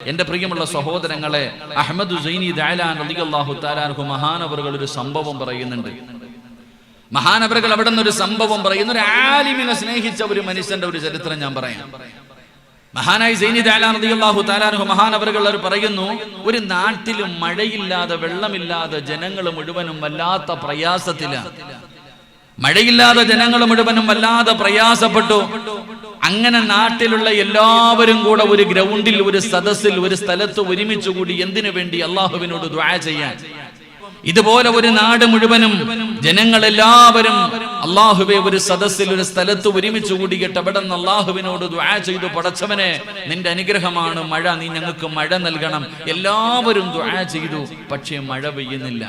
എന്റെ പ്രിയമുള്ള സഹോദരങ്ങളെ, അഹ്മദ് സൈനി ദഅലാൻ റളിയല്ലാഹു തആല അൻഹു മഹാനവറുകൾ ഒരു സംഭവം പറയുന്നുണ്ട്. മഹാനവറുകൾ അവിടെ നിന്ന് ഒരു സംഭവം പറയുന്നു. ഒരു ആലിമിനെ സ്നേഹിച്ച ഒരു മനുഷ്യന്റെ ഒരു ചരിത്രം ഞാൻ പറയാം. മഹാനായി സൈനി ദഅലാൻ റളിയല്ലാഹു തആല അൻഹു മഹാനവറുകൾ പറയുന്നു, ഒരു നാട്ടിൽ മഴയില്ലാതെ വെള്ളമില്ലാതെ ജനങ്ങൾ മുഴുവനും വല്ലാത്ത പ്രയാസത്തിലാണ്. മഴയില്ലാതെ ജനങ്ങൾ മുഴുവനും വല്ലാതെ പ്രയാസപ്പെട്ടു. അങ്ങനെ നാട്ടിലുള്ള എല്ലാവരും കൂടെ ഒരു ഗ്രൗണ്ടിൽ, ഒരു സദസ്സിൽ, ഒരു സ്ഥലത്ത് ഒരുമിച്ച് കൂടി. എന്തിനു വേണ്ടി? അള്ളാഹുവിനോട് ദുആ ചെയ്യാൻ. ഇതുപോലെ ഒരു നാട് മുഴുവനും ജനങ്ങളെല്ലാവരും അള്ളാഹുവെ ഒരു സദസ്സിൽ, ഒരു സ്ഥലത്ത് ഒരുമിച്ച് കൂടിയിട്ട് അവിടെ നിന്ന് അള്ളാഹുവിനോട് ദുആ ചെയ്തു, പടച്ചവനെ നിന്റെ അനുഗ്രഹമാണ് മഴ, നീ ഞങ്ങൾക്ക് മഴ നൽകണം. എല്ലാവരും ദുആ ചെയ്തു, പക്ഷേ മഴ പെയ്യുന്നില്ല.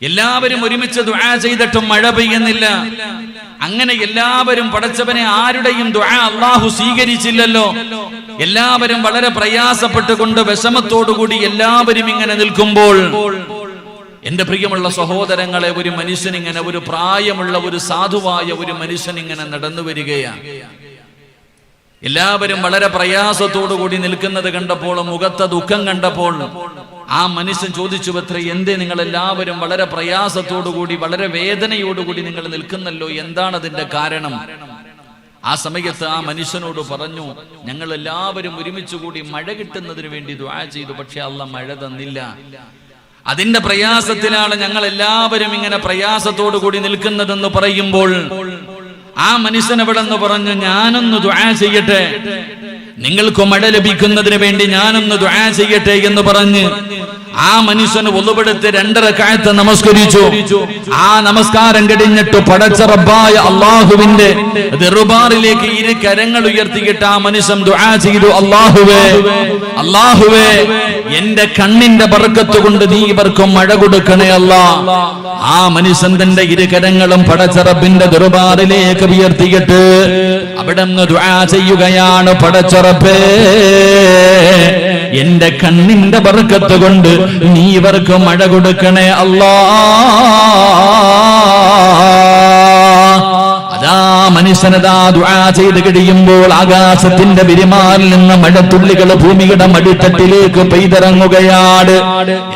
എല്ലാവരും ഒരുമിച്ച് ദുആ ചെയ്തിട്ടും മഴ പെയ്യുന്നില്ല. അങ്ങനെ എല്ലാവരും പടച്ചവനെ ആരുടെയും ദുആ അല്ലാഹു സ്വീകരിച്ചില്ലല്ലോ. എല്ലാവരും വളരെ പ്രയാസപ്പെട്ടുകൊണ്ട് വിഷമത്തോടുകൂടി എല്ലാവരും ഇങ്ങനെ നിൽക്കുമ്പോൾ എന്റെ പ്രിയമുള്ള സഹോദരങ്ങളെ, ഒരു മനുഷ്യൻ ഇങ്ങനെ, ഒരു പ്രായമുള്ള ഒരു സാധുവായ ഒരു മനുഷ്യൻ ഇങ്ങനെ നടന്നു വരികയാണ്. എല്ലാവരും വളരെ പ്രയാസത്തോടുകൂടി നിൽക്കുന്നത് കണ്ടപ്പോൾ, മുഖത്തെ ദുഃഖം കണ്ടപ്പോൾ ആ മനുഷ്യൻ ചോദിച്ചു, അത്രേ, എന്തേ നിങ്ങൾ എല്ലാവരും വളരെ പ്രയാസത്തോടുകൂടി, വളരെ വേദനയോടുകൂടി നിങ്ങൾ നിൽക്കുന്നല്ലോ, എന്താണ് അതിന്റെ കാരണം? ആ സമയത്ത് ആ മനുഷ്യനോട് പറഞ്ഞു, ഞങ്ങൾ എല്ലാവരും ഒരുമിച്ച് കൂടി മഴ കിട്ടുന്നതിന് വേണ്ടി ദുആ ചെയ്തു, പക്ഷെ അല്ലാഹ് മഴ തന്നില്ല. അതിന്റെ പ്രയാസത്തിലാണ് ഞങ്ങൾ എല്ലാവരും ഇങ്ങനെ പ്രയാസത്തോടു കൂടി നിൽക്കുന്നതെന്ന് പറയുമ്പോൾ ആ മനുഷ്യൻ അവിടെ നിന്ന് പറഞ്ഞു, ഞാനൊന്ന് ദുആ ചെയ്യട്ടെ, നിങ്ങൾക്ക് മഴ ലഭിക്കുന്നതിന് വേണ്ടി ഞാനൊന്ന് ദുആ ചെയ്യട്ടെ എന്ന് പറഞ്ഞ് ആ മനുഷ്യന് ഒളുവെടുത്ത് 2 റക്അത്ത് നമസ്കരിച്ചു. ആ നമസ്കാരം കഴിഞ്ഞിട്ട് പടച്ച റബ്ബായ അല്ലാഹുവിന്റെ ദർബാറിലേക്ക് ഇരു കരങ്ങൾ ഉയർത്തിയിട്ട് ആ മനുഷ്യൻ ദുആ ചെയ്തു, അല്ലാഹുവേ, അല്ലാഹുവേ, എന്റെ കണ്ണിന്റെ ബർക്കത്ത് കൊണ്ട് നീ ഇവർക്ക് മഴ കൊടുക്കണേ അല്ലാഹ്. ആ മനുഷ്യൻ തന്റെ ഇരു കരങ്ങളും പടച്ച റബ്ബിന്റെ ദർബാറിലേക്ക് ഉയർത്തിയിട്ട് അവിടെ നിന്ന് ദുആ ചെയ്യുകയാണ്, പടച്ച റബ്ബേ, എന്റെ കണ്ണിന്റെ ബർക്കത്ത് കൊണ്ട് നീ ഇവർക്ക് മഴ കൊടുക്കണേ അല്ലാഹ്. അതാ മനുഷ്യനതാ ദുആ ചെയ്ത് കഴിയുമ്പോൾ ആകാശത്തിന്റെ വിരിമാറിൽ നിന്ന് മഴത്തുള്ളികൾ ഭൂമിയുടെ മടിത്തട്ടിലേക്ക് പെയ്തിറങ്ങുകയാണ്.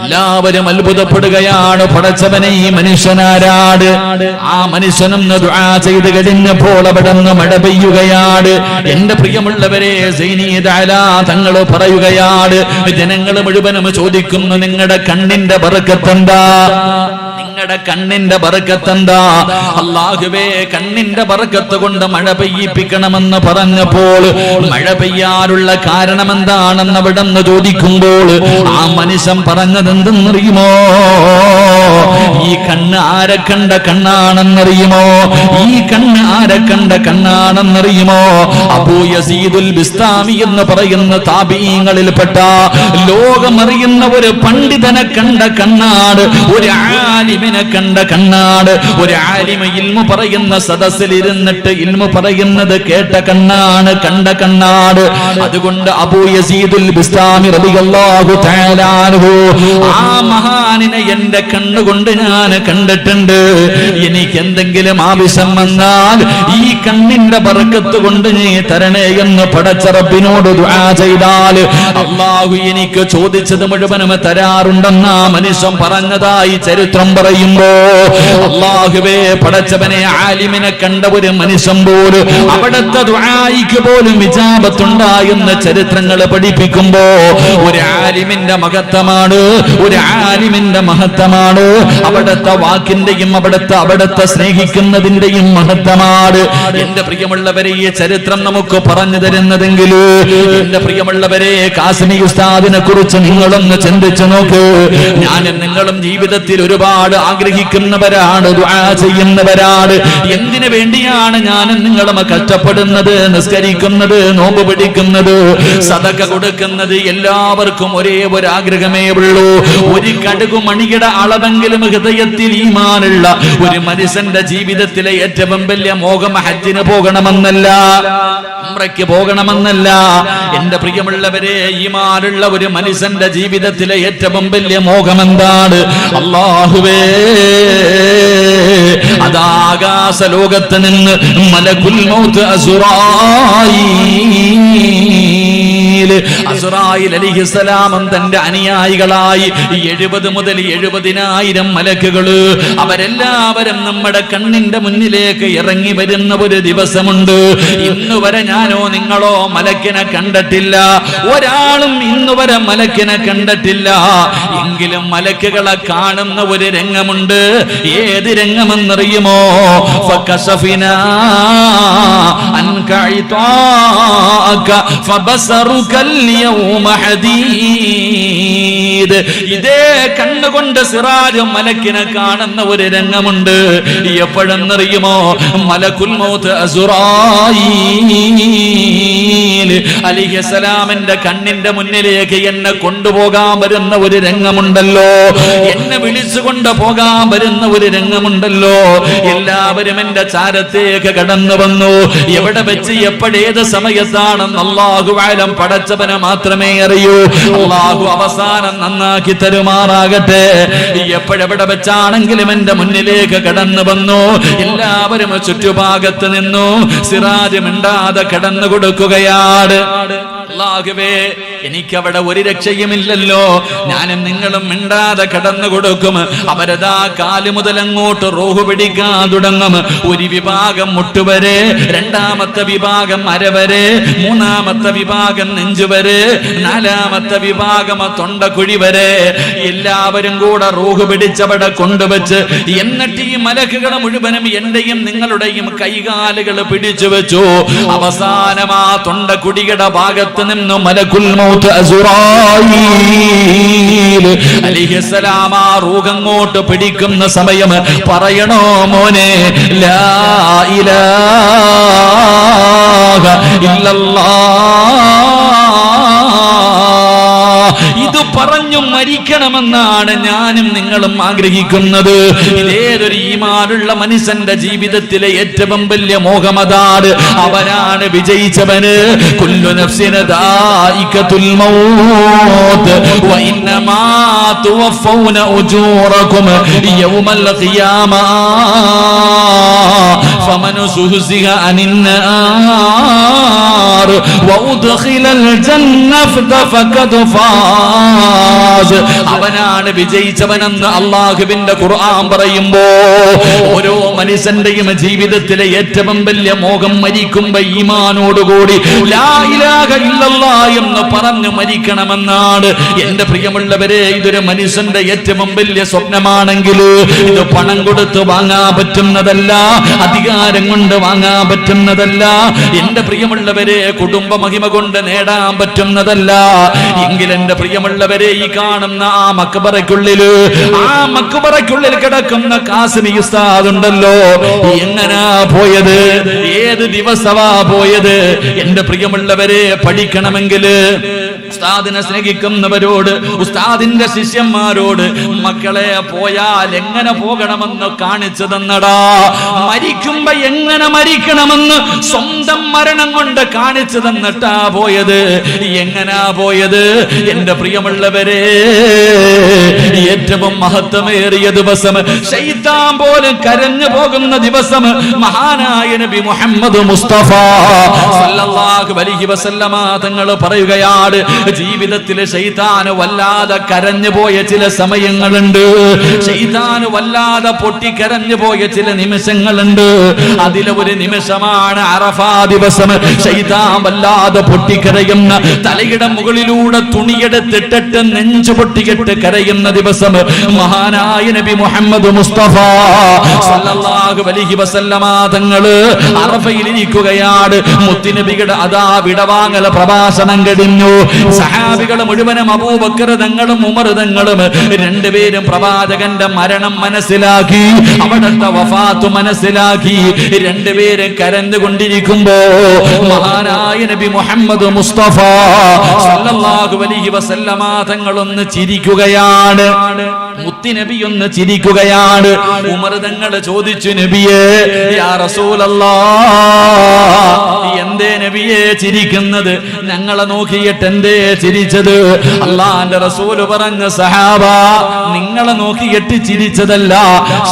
എല്ലാവരും അത്ഭുതപ്പെടുകയാണ്, പടച്ചവനെ ഈ മനുഷ്യനാരാട്? ആ മനുഷ്യനൊന്ന് ദുആ ചെയ്ത് കഴിഞ്ഞപ്പോൾ അവിടെ നിന്ന് മഴ പെയ്യുകയാണ്. എന്റെ പ്രിയമുള്ളവരെ, സൈനി ദഅലാ തങ്ങൾ പറയുകയാണ്, ജനങ്ങൾ മുഴുവനും ചോദിക്കുന്നു, നിങ്ങളുടെ കണ്ണിന്റെ ബർക്കത്ത് എന്താ? നിങ്ങളുടെ കണ്ണിന്റെ ബർക്കത്ത് എന്താ? അല്ലാഹുവേ, കണ്ണിന്റെ ബർക്കത്ത് കൊണ്ട് മഴ പെയ്യിപ്പിക്കണമെന്ന് പറഞ്ഞപ്പോൾ മഴ പെയ്യാനുള്ള കാരണം എന്താണെന്ന് അവിടെ നിന്ന് ചോദിക്കുമ്പോൾ ആ മനുഷ്യൻ പറഞ്ഞത് എന്തെന്നറിയുമോ? ഈ കണ്ണ് ആരെ കണ്ട കണ്ണാണെന്നറിയുമോ? ഈ കണ്ണ് ആരെ കണ്ട കണ്ണാണെന്നറിയുമോ? അബൂ യസീദുൽ ബിസ്താമി എന്ന് പറയുന്ന താബീങ്ങളിൽപ്പെട്ട ലോകമറിയുന്ന ഒരു പണ്ഡിതനെ കണ്ട കണ്ണാട്, ഒരു ആലിമിനെ കണ്ട കണ്ണാട്. ഒരു ആലിമ ഇൽമു പറയുന്ന സദസ്സിൽ ഇരുന്നിട്ട് ഇൽമു പറയുന്നത് കേട്ട കണ്ണാണ്, കണ്ട കണ്ണാട്. അതുകൊണ്ട് അബൂ യസീദുൽ ബിസ്താമി റളിയല്ലാഹു തആല അൻഹു ആ മഹാനിനെ എന്റെ കണ്ണുകൊണ്ട് ഞാൻ കണ്ടിട്ടുണ്ട്. എനിക്ക് എന്തെങ്കിലും ആവശ്യം വന്നാൽ ഈ കണ്ണിന്റെ ബർക്കത്ത് കൊണ്ട് നീ തരണേ എന്ന് പടച്ച റബ്ബിനോട് ദുആ ചെയ്താൽ അല്ലാഹു എനിക്ക് ചോദിച്ചത് മുഴുവനും തരാറുണ്ടെന്ന മനുഷ്യൻ പറഞ്ഞതായി ചരിത്രം പറയുമ്പോ, അല്ലാഹുവേ, പടച്ചവനെ, ആലിമിനെ കണ്ട ഒരു മനുഷ്യൻ പോലും അവിടുത്തെ ദുആയിക്ക് പോലും ഇജാബത്തുണ്ടായെന്ന ചരിത്രങ്ങൾ പഠിപ്പിക്കുമ്പോ ഒരു ആലിമിന്റെ മഹത്വമാണ്, ഒരു ആലിമിന്റെ മഹത്വമാണ്. അവിടുത്തെ വാക്കിന്റെയും അവിടുത്തെ സ്നേഹിക്കുന്നതിന്റെയും മഹത്വമാണ്. എന്റെ പ്രിയമുള്ളവരെ, ഈ ചരിത്രം നമുക്ക് പറഞ്ഞു തരുന്നതെങ്കിൽ എന്റെ പ്രിയമുള്ളവരെ, കാസിമി ഉസ്താദിനെ കുറിച്ച് നിങ്ങളൊന്ന് ചിന്തിച്ചു നോക്ക്. ഞാനും നിങ്ങളും ജീവിതത്തിൽ ഒരുപാട് ആഗ്രഹിക്കുന്നവരാണ്, ദുആ ചെയ്യുന്നവരാണ്. എന്തിനു വേണ്ടിയാണ് ഞാനും നിങ്ങളും കഷ്ടപ്പെടുന്നത്, നിസ്കരിക്കുന്നത്, നോമ്പ് പിടിക്കുന്നത്, സദഖ കൊടുക്കുന്നത്? എല്ലാവർക്കും ഒരേ ഒരു ആഗ്രഹമേ ഉള്ളൂ. ഒരു കടുകു മണിയുടെ അളവ് ആണെങ്കിലും ഹൃദയത്തിൽ ഈമാനുള്ള ഒരു മനുഷ്യന്റെ ജീവിതത്തിലെ ഏറ്റവും വലിയ മോഹം ഹജ്ജിന് പോകണമെന്നല്ല, ഉംറയ്ക്ക് പോകണമെന്നല്ല. എന്റെ പ്രിയമുള്ളവരെ, ഈമാനുള്ള ഒരു മനുഷ്യന്റെ ജീവിതത്തിലെ ഏറ്റവും വലിയ മോഹം എന്താണ്? അല്ലാഹുവേ, അതാകാശ ലോകത്ത് നിന്ന് മലക്കുൽ മൗത്ത് അസ്റായീൽ അലൈഹിസ്സലാം തന്റെ അനുയായികളായി 70 മുതൽ 70,000 മലക്കുകള് അവരെല്ലാവരും നമ്മുടെ കണ്ണിന്റെ മുന്നിലേക്ക് ഇറങ്ങി വരുന്ന ഒരു ദിവസമുണ്ട്. ഇന്നുവരെ ഞാനോ നിങ്ങളോ മലക്കിനെ കണ്ടിട്ടില്ല, ഒരാളും ഇന്നുവരെ മലക്കിനെ കണ്ടിട്ടില്ല. എങ്കിലും മലക്കുകളെ കാണുന്ന ഒരു രംഗമുണ്ട്. ഏത് രംഗമെന്നറിയുമോ? ഫകശഫിനാ അൻക ഇതാക ഫബസറുക اليوم حديد. ഇതേ കണ്ണുകൊണ്ട് സിറാജ് മലക്കിനെ കാണുന്ന ഒരു രംഗമുണ്ട്. എപ്പോഴെന്നറിയുമോ? മലക്കുൽ മൗത്ത് അസ്റായീൽ അലൈഹിസ്സലാമിന്റെ കണ്ണിന്റെ മുന്നിലേക്ക് എന്നെ കൊണ്ടുപോകാൻ വരുന്ന ഒരു രംഗമുണ്ടല്ലോ, എന്നെ വിളിച്ചുകൊണ്ട് പോകാൻ വരുന്ന ഒരു രംഗമുണ്ടല്ലോ. എല്ലാവരും എന്റെ ചാരത്തേക്ക് കടന്നു വന്നു. എവിടെ വെച്ച് എപ്പോഴേത് സമയത്താണെന്ന് അല്ലാഹു അലം, പടച്ചവനെ മാത്രമേ അറിയൂ. അല്ലാഹു അവസാനം നന്നാക്കി തരുമാറാകട്ടെ. എപ്പോഴെവിടെ വെച്ചാണെങ്കിലും എന്റെ മുന്നിലേക്ക് കടന്നു വന്നു. എല്ലാവരും ചുറ്റുഭാഗത്ത് നിന്നു. സിറാജ് മിണ്ടാതെ കടന്നു കൊടുക്കുകയാണ്. അല്ലാഹുവേ, എനിക്കവിടെ ഒരു രക്ഷയുമില്ലല്ലോ, ഞാനും നിങ്ങളും മിണ്ടാതെ കടന്നു കൊടുക്കും. അവരതാ കാല് മുതൽ അങ്ങോട്ട് റൂഹ് പിടിക്കാൻ തുടങ്ങും. ഒരു വിഭാഗം മുട്ടുവരെ, രണ്ടാമത്തെ വിഭാഗം അരവരെ, മൂന്നാമത്തെ വിഭാഗം നെഞ്ചുവരെ, നാലാമത്തെ വിഭാഗം തൊണ്ടക്കുഴി വരെ. എല്ലാവരും കൂടെ റൂഹ് പിടിച്ചവിടെ കൊണ്ടുവച്ച് എന്നിട്ട് ഈ മലക്കുകളെ മുഴുവനും എന്റെയും നിങ്ങളുടെയും കൈകാലുകൾ പിടിച്ചു വെച്ചു. അവസാനം ആ തൊണ്ടക്കുടിയുടെ ഭാഗത്ത് നിന്നും മലക്കുൽ മൗത്ത് അസ്റായീൽ അലൈഹിസ്സലാം ആ റൂഹ് അങ്ങോട്ട് പിടിക്കുന്ന സമയം പറയണോ മോനെ, ലാ ഇലാഹ ഇല്ലല്ലാഹ്. ഇത് പറഞ്ഞു മരിക്കണമെന്നാണ് ഞാനും നിങ്ങളും ആഗ്രഹിക്കുന്നത്. ഇതേതൊരു ഈമാനുള്ള മനുഷ്യന്റെ ജീവിതത്തിലെ ഏറ്റവും വലിയ മോഹമതാണ്. അവനാണ് വിജയിച്ചവന്. കുല്ലു നഫ്സിൻ ദായിഖത്തുൽ മൗത്ത് വ ഇന്നമാ തുവഫൗന ഉജൂറകും യൗമൽ ഖിയാമ ഫമൻ സുഹ്സിഹ അനിന്നാർ വ ഉദ്ഖിലൽ ജന്നത ഫഖദ് ഫാസ്. അവനാണ് വിജയിച്ചവനെന്ന് അല്ലാഹുവിന്റെ ഖുർആൻ പറയുമ്പോ, ഓരോ മനുഷ്യന്റെയും ജീവിതത്തിലെ ഏറ്റവും വലിയ മോഹം മരിക്കുമ്പോ ഈമാനോടുകൂടി ലാ ഇലാഹ ഇല്ലല്ലാഹ് എന്ന് പറഞ്ഞു മരിക്കണമെന്നാണ്. എന്റെ പ്രിയമുള്ളവരെ, ഇതൊരു മനുഷ്യന്റെ ഏറ്റവും വലിയ സ്വപ്നമാണെങ്കിൽ ഇത് പണം കൊടുത്ത് വാങ്ങാൻ പറ്റുന്നതല്ല, അധികാരം കൊണ്ട് വാങ്ങാൻ പറ്റുന്നതല്ല. എന്റെ പ്രിയമുള്ളവരെ, കുടുംബ മഹിമ കൊണ്ട് നേടാൻ പറ്റുന്നതല്ല. എങ്കിൽ എന്റെ പ്രിയമുള്ളവരെ, ഈ കാണുന്ന ആ മക്ബറയ്ക്കുള്ളിൽ കിടക്കുന്ന കാസിമി ഉസ്താദ് ഉണ്ടല്ലോ, എങ്ങനാ പോയത്? ഏത് ദിവസമാ പോയത്? എന്റെ പ്രിയമുള്ളവരെ, പഠിക്കണമെങ്കിൽ ഉസ്താദിനെ സ്നേഹിക്കുന്നവരോട്, ഉസ്താദിന്റെ ശിഷ്യന്മാരോട്, മക്കളെ പോയാൽ എങ്ങനെ പോകണമെന്ന് കാണിച്ചു തന്നടാ. മരിക്കുമ്പോ എങ്ങനെ മരിക്കണമെന്ന് സ്വന്തം മരണം കൊണ്ട് കാണിച്ചു തന്നിട്ടാ പോയത്. എങ്ങനാ പോയത്? എന്റെ പ്രിയമുള്ളവരെ, ഏറ്റവും മഹത്വമേറിയ ദിവസം, ശൈത്താൻ പോലും കരഞ്ഞു പോകുന്ന ദിവസം, മഹാനായ നബി മുഹമ്മദ് മുസ്തഫ സല്ലല്ലാഹു അലൈഹി വസല്ലമ തങ്ങൾ പറയുകയാണ്, ജീവിതത്തിലെ ശൈത്താന് വല്ലാതെ കരഞ്ഞു പോയ ചില സമയങ്ങളുണ്ട്, ശൈത്താന് വല്ലാതെ പൊട്ടിക്കരഞ്ഞു പോയ ചില നിമിഷങ്ങളുണ്ട്. അതിലെ ഒരു നിമിഷമാണ് അറഫാ ദിവസം. ശൈത്താൻ വല്ലാതെ പൊട്ടിക്കരയുന്ന, തലയുടെ മുകളിലൂടെ തുണിയെടുത്തിട്ടിട്ട് നെഞ്ചു പൊട്ടിയിട്ട് കരയുന്ന ദിവസം മഹാനായ നബി മുഹമ്മദ് മുസ്തഫ സല്ലല്ലാഹു അലൈഹി വസല്ലമ തങ്ങള് അറഫയിൽ ഇരിക്കുകയാണ്. മുത്തുനബിയുടെ അതാ വിടവാങ്ങൽ പ്രഭാഷണം കഴിഞ്ഞു. സഹാബികൾ മുഴുവനും അബൂബക്കർ തങ്ങളും ഉമർ തങ്ങളും രണ്ടുപേരും പ്രവാചകന്റെ മരണം മനസ്സിലാക്കി, അവിടുത്തെ വഫാത്ത് മനസ്സിലാക്കി. രണ്ടുപേരും കരഞ്ഞുകൊണ്ടിരിക്കുമ്പോ മഹാനായ നബി മുഹമ്മദ് മുസ്തഫ സല്ലല്ലാഹു അലൈഹി വസല്ലമ തങ്ങളൊന്ന് ചിരിക്കുകയാണ്. മുത്തുനബി ഒന്ന് ചിരിക്കുകയാണ്. ഉമർ തങ്ങൾ ചോദിച്ചു, നബിയേ, യാ റസൂലല്ലാഹ്, എന്തേ നബിയേ ചിരിക്കുന്നത്? ഞങ്ങളെ നോക്കിയിട്ട് എന്തേ ചിരിച്ചത്? അല്ലാഹുവിന്റെ റസൂല് പറഞ്ഞു, സഹാബ, നിങ്ങളെ നോക്കിയിട്ട് ചിരിച്ചതല്ല,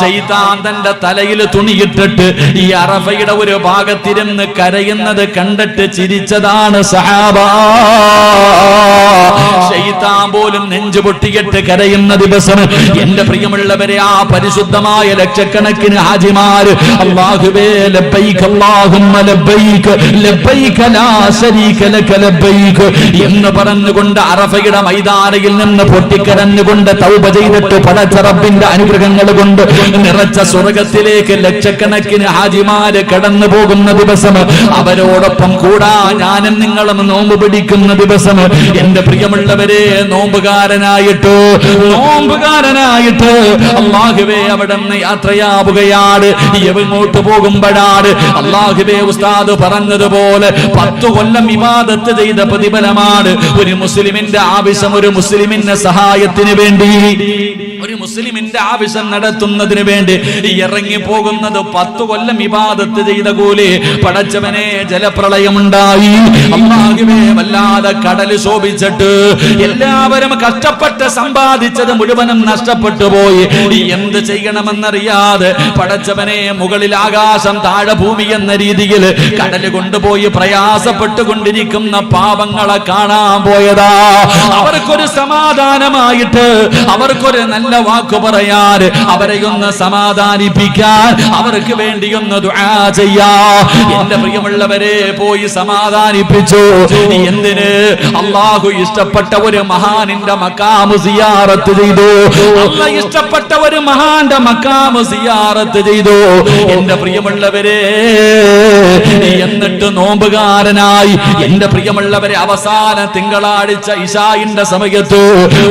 ശൈത്താൻ തന്റെ തലയിൽ തുണിയിട്ടിട്ട് ഈ അറഫയുടെ ഒരു ഭാഗത്തിരുന്ന് കരയുന്നത് കണ്ടിട്ട് ചിരിച്ചതാണ് സഹാബ. ശൈത്താൻ പോലും നെഞ്ചു പൊട്ടിയിട്ട് കരയുന്ന ദിവസം എന്റെ പ്രിയമുള്ളവരെ, ആ പരിശുദ്ധമായ ലക്ഷക്കണക്കിന് ഹാജിമാര് അല്ലാഹുവേ ലബ്ബൈക അല്ലാഹുമ്മ ലബ്ബൈക ലബ്ബൈക ലാ ശരീക ലക ലബ്ബൈക എന്ന് പറഞ്ഞുകൊണ്ട് അറഫയുടെ മൈതാനയിൽ നിന്ന് പൊട്ടിക്കരഞ്ഞുകൊണ്ട് തൗബ ചെയ്തിട്ട് പടച്ച റബ്ബിന്റെ അനുഗ്രഹങ്ങൾ കൊണ്ട് നിറച്ച സ്വർഗത്തിലേക്ക് ലക്ഷക്കണക്കിന് ഹാജിമാര് കടന്നു പോകുന്ന ദിവസം, അവരോടൊപ്പം കൂടാ ഞാനും നിങ്ങളും നോമ്പ് പിടിക്കുന്ന ദിവസം, എന്റെ പ്രിയമുള്ളവരെ, നോമ്പുകാരനായിട്ട് അല്ലാഹുവേ അവിടെ നിന്ന് യാത്രയാവുകയാണ്. എങ്ങോട്ട് പോകുമ്പോഴാണ് അല്ലാഹുവേ ഉസ്താദ് പറഞ്ഞതുപോലെ 10 കൊല്ലം ഇബാദത്ത് ചെയ്ത പ്രതിഫലമാണ് ഒരു മുസ്ലിമിന്റെ ആവശ്യം, ഒരു മുസ്ലിമിന്റെ സഹായത്തിന് വേണ്ടി, ഒരു മുസ്ലിമിന്റെ ആവശ്യം നടത്തുന്നതിന് വേണ്ടി ഇറങ്ങി പോകുന്നത് 10 കൊല്ലം ഇബാദത്ത് ചെയ്ത കൂലി. പടച്ചവനെ, ജലപ്രളയമുണ്ടായി, അല്ലാഹുവേ വല്ലാതെ കടൽ ശോഭിച്ചിട്ട് എല്ലാവരും കഷ്ടപ്പെട്ട് സമ്പാദിച്ചത് മുഴുവനും നഷ്ടപ്പെട്ടു പോയി. എന്ത് ചെയ്യണമെന്നറിയാതെ പടച്ചവനെ, മുകളിൽ ആകാശം താഴെ ഭൂമി എന്ന രീതിയിൽ കടൽ കൊണ്ടുപോയി പ്രയാസപ്പെട്ടുകൊണ്ടിരിക്കുന്ന പാവങ്ങളെ കാണാൻ പോയതാ. അവർക്കൊരു സമാധാനമായിട്ട്, അവർക്കൊരു നല്ല വാക്ക് പറയാൻ, അവരെ ഒന്ന് സമാധാനിപ്പിക്കാൻ, അവർക്ക് വേണ്ടി ഒന്ന് ദുആ ചെയ്യാ. എന്റെ പ്രിയമുള്ളവരെ, പോയി സമാധാനിപ്പിച്ചു. എന്തിന്? അല്ലാഹു ഇഷ്ടപ്പെട്ട ഒരു മഹാനിന്റെ മഖാം സിയാറത്ത് ചെയ്തു. അല്ലാഹു ഇഷ്ടപ്പെട്ട ഒരു മഹാന്റെ മഖാം സിയാറത്ത് ചെയ്തു. എന്റെ പ്രിയമുള്ളവരെ, എന്നിട്ട് നോമ്പുകാരനായി എന്റെ പ്രിയമുള്ളവരെ, അവസാന തിങ്കളാഴ്ച ഇശാഇന്റെ സമയത്ത്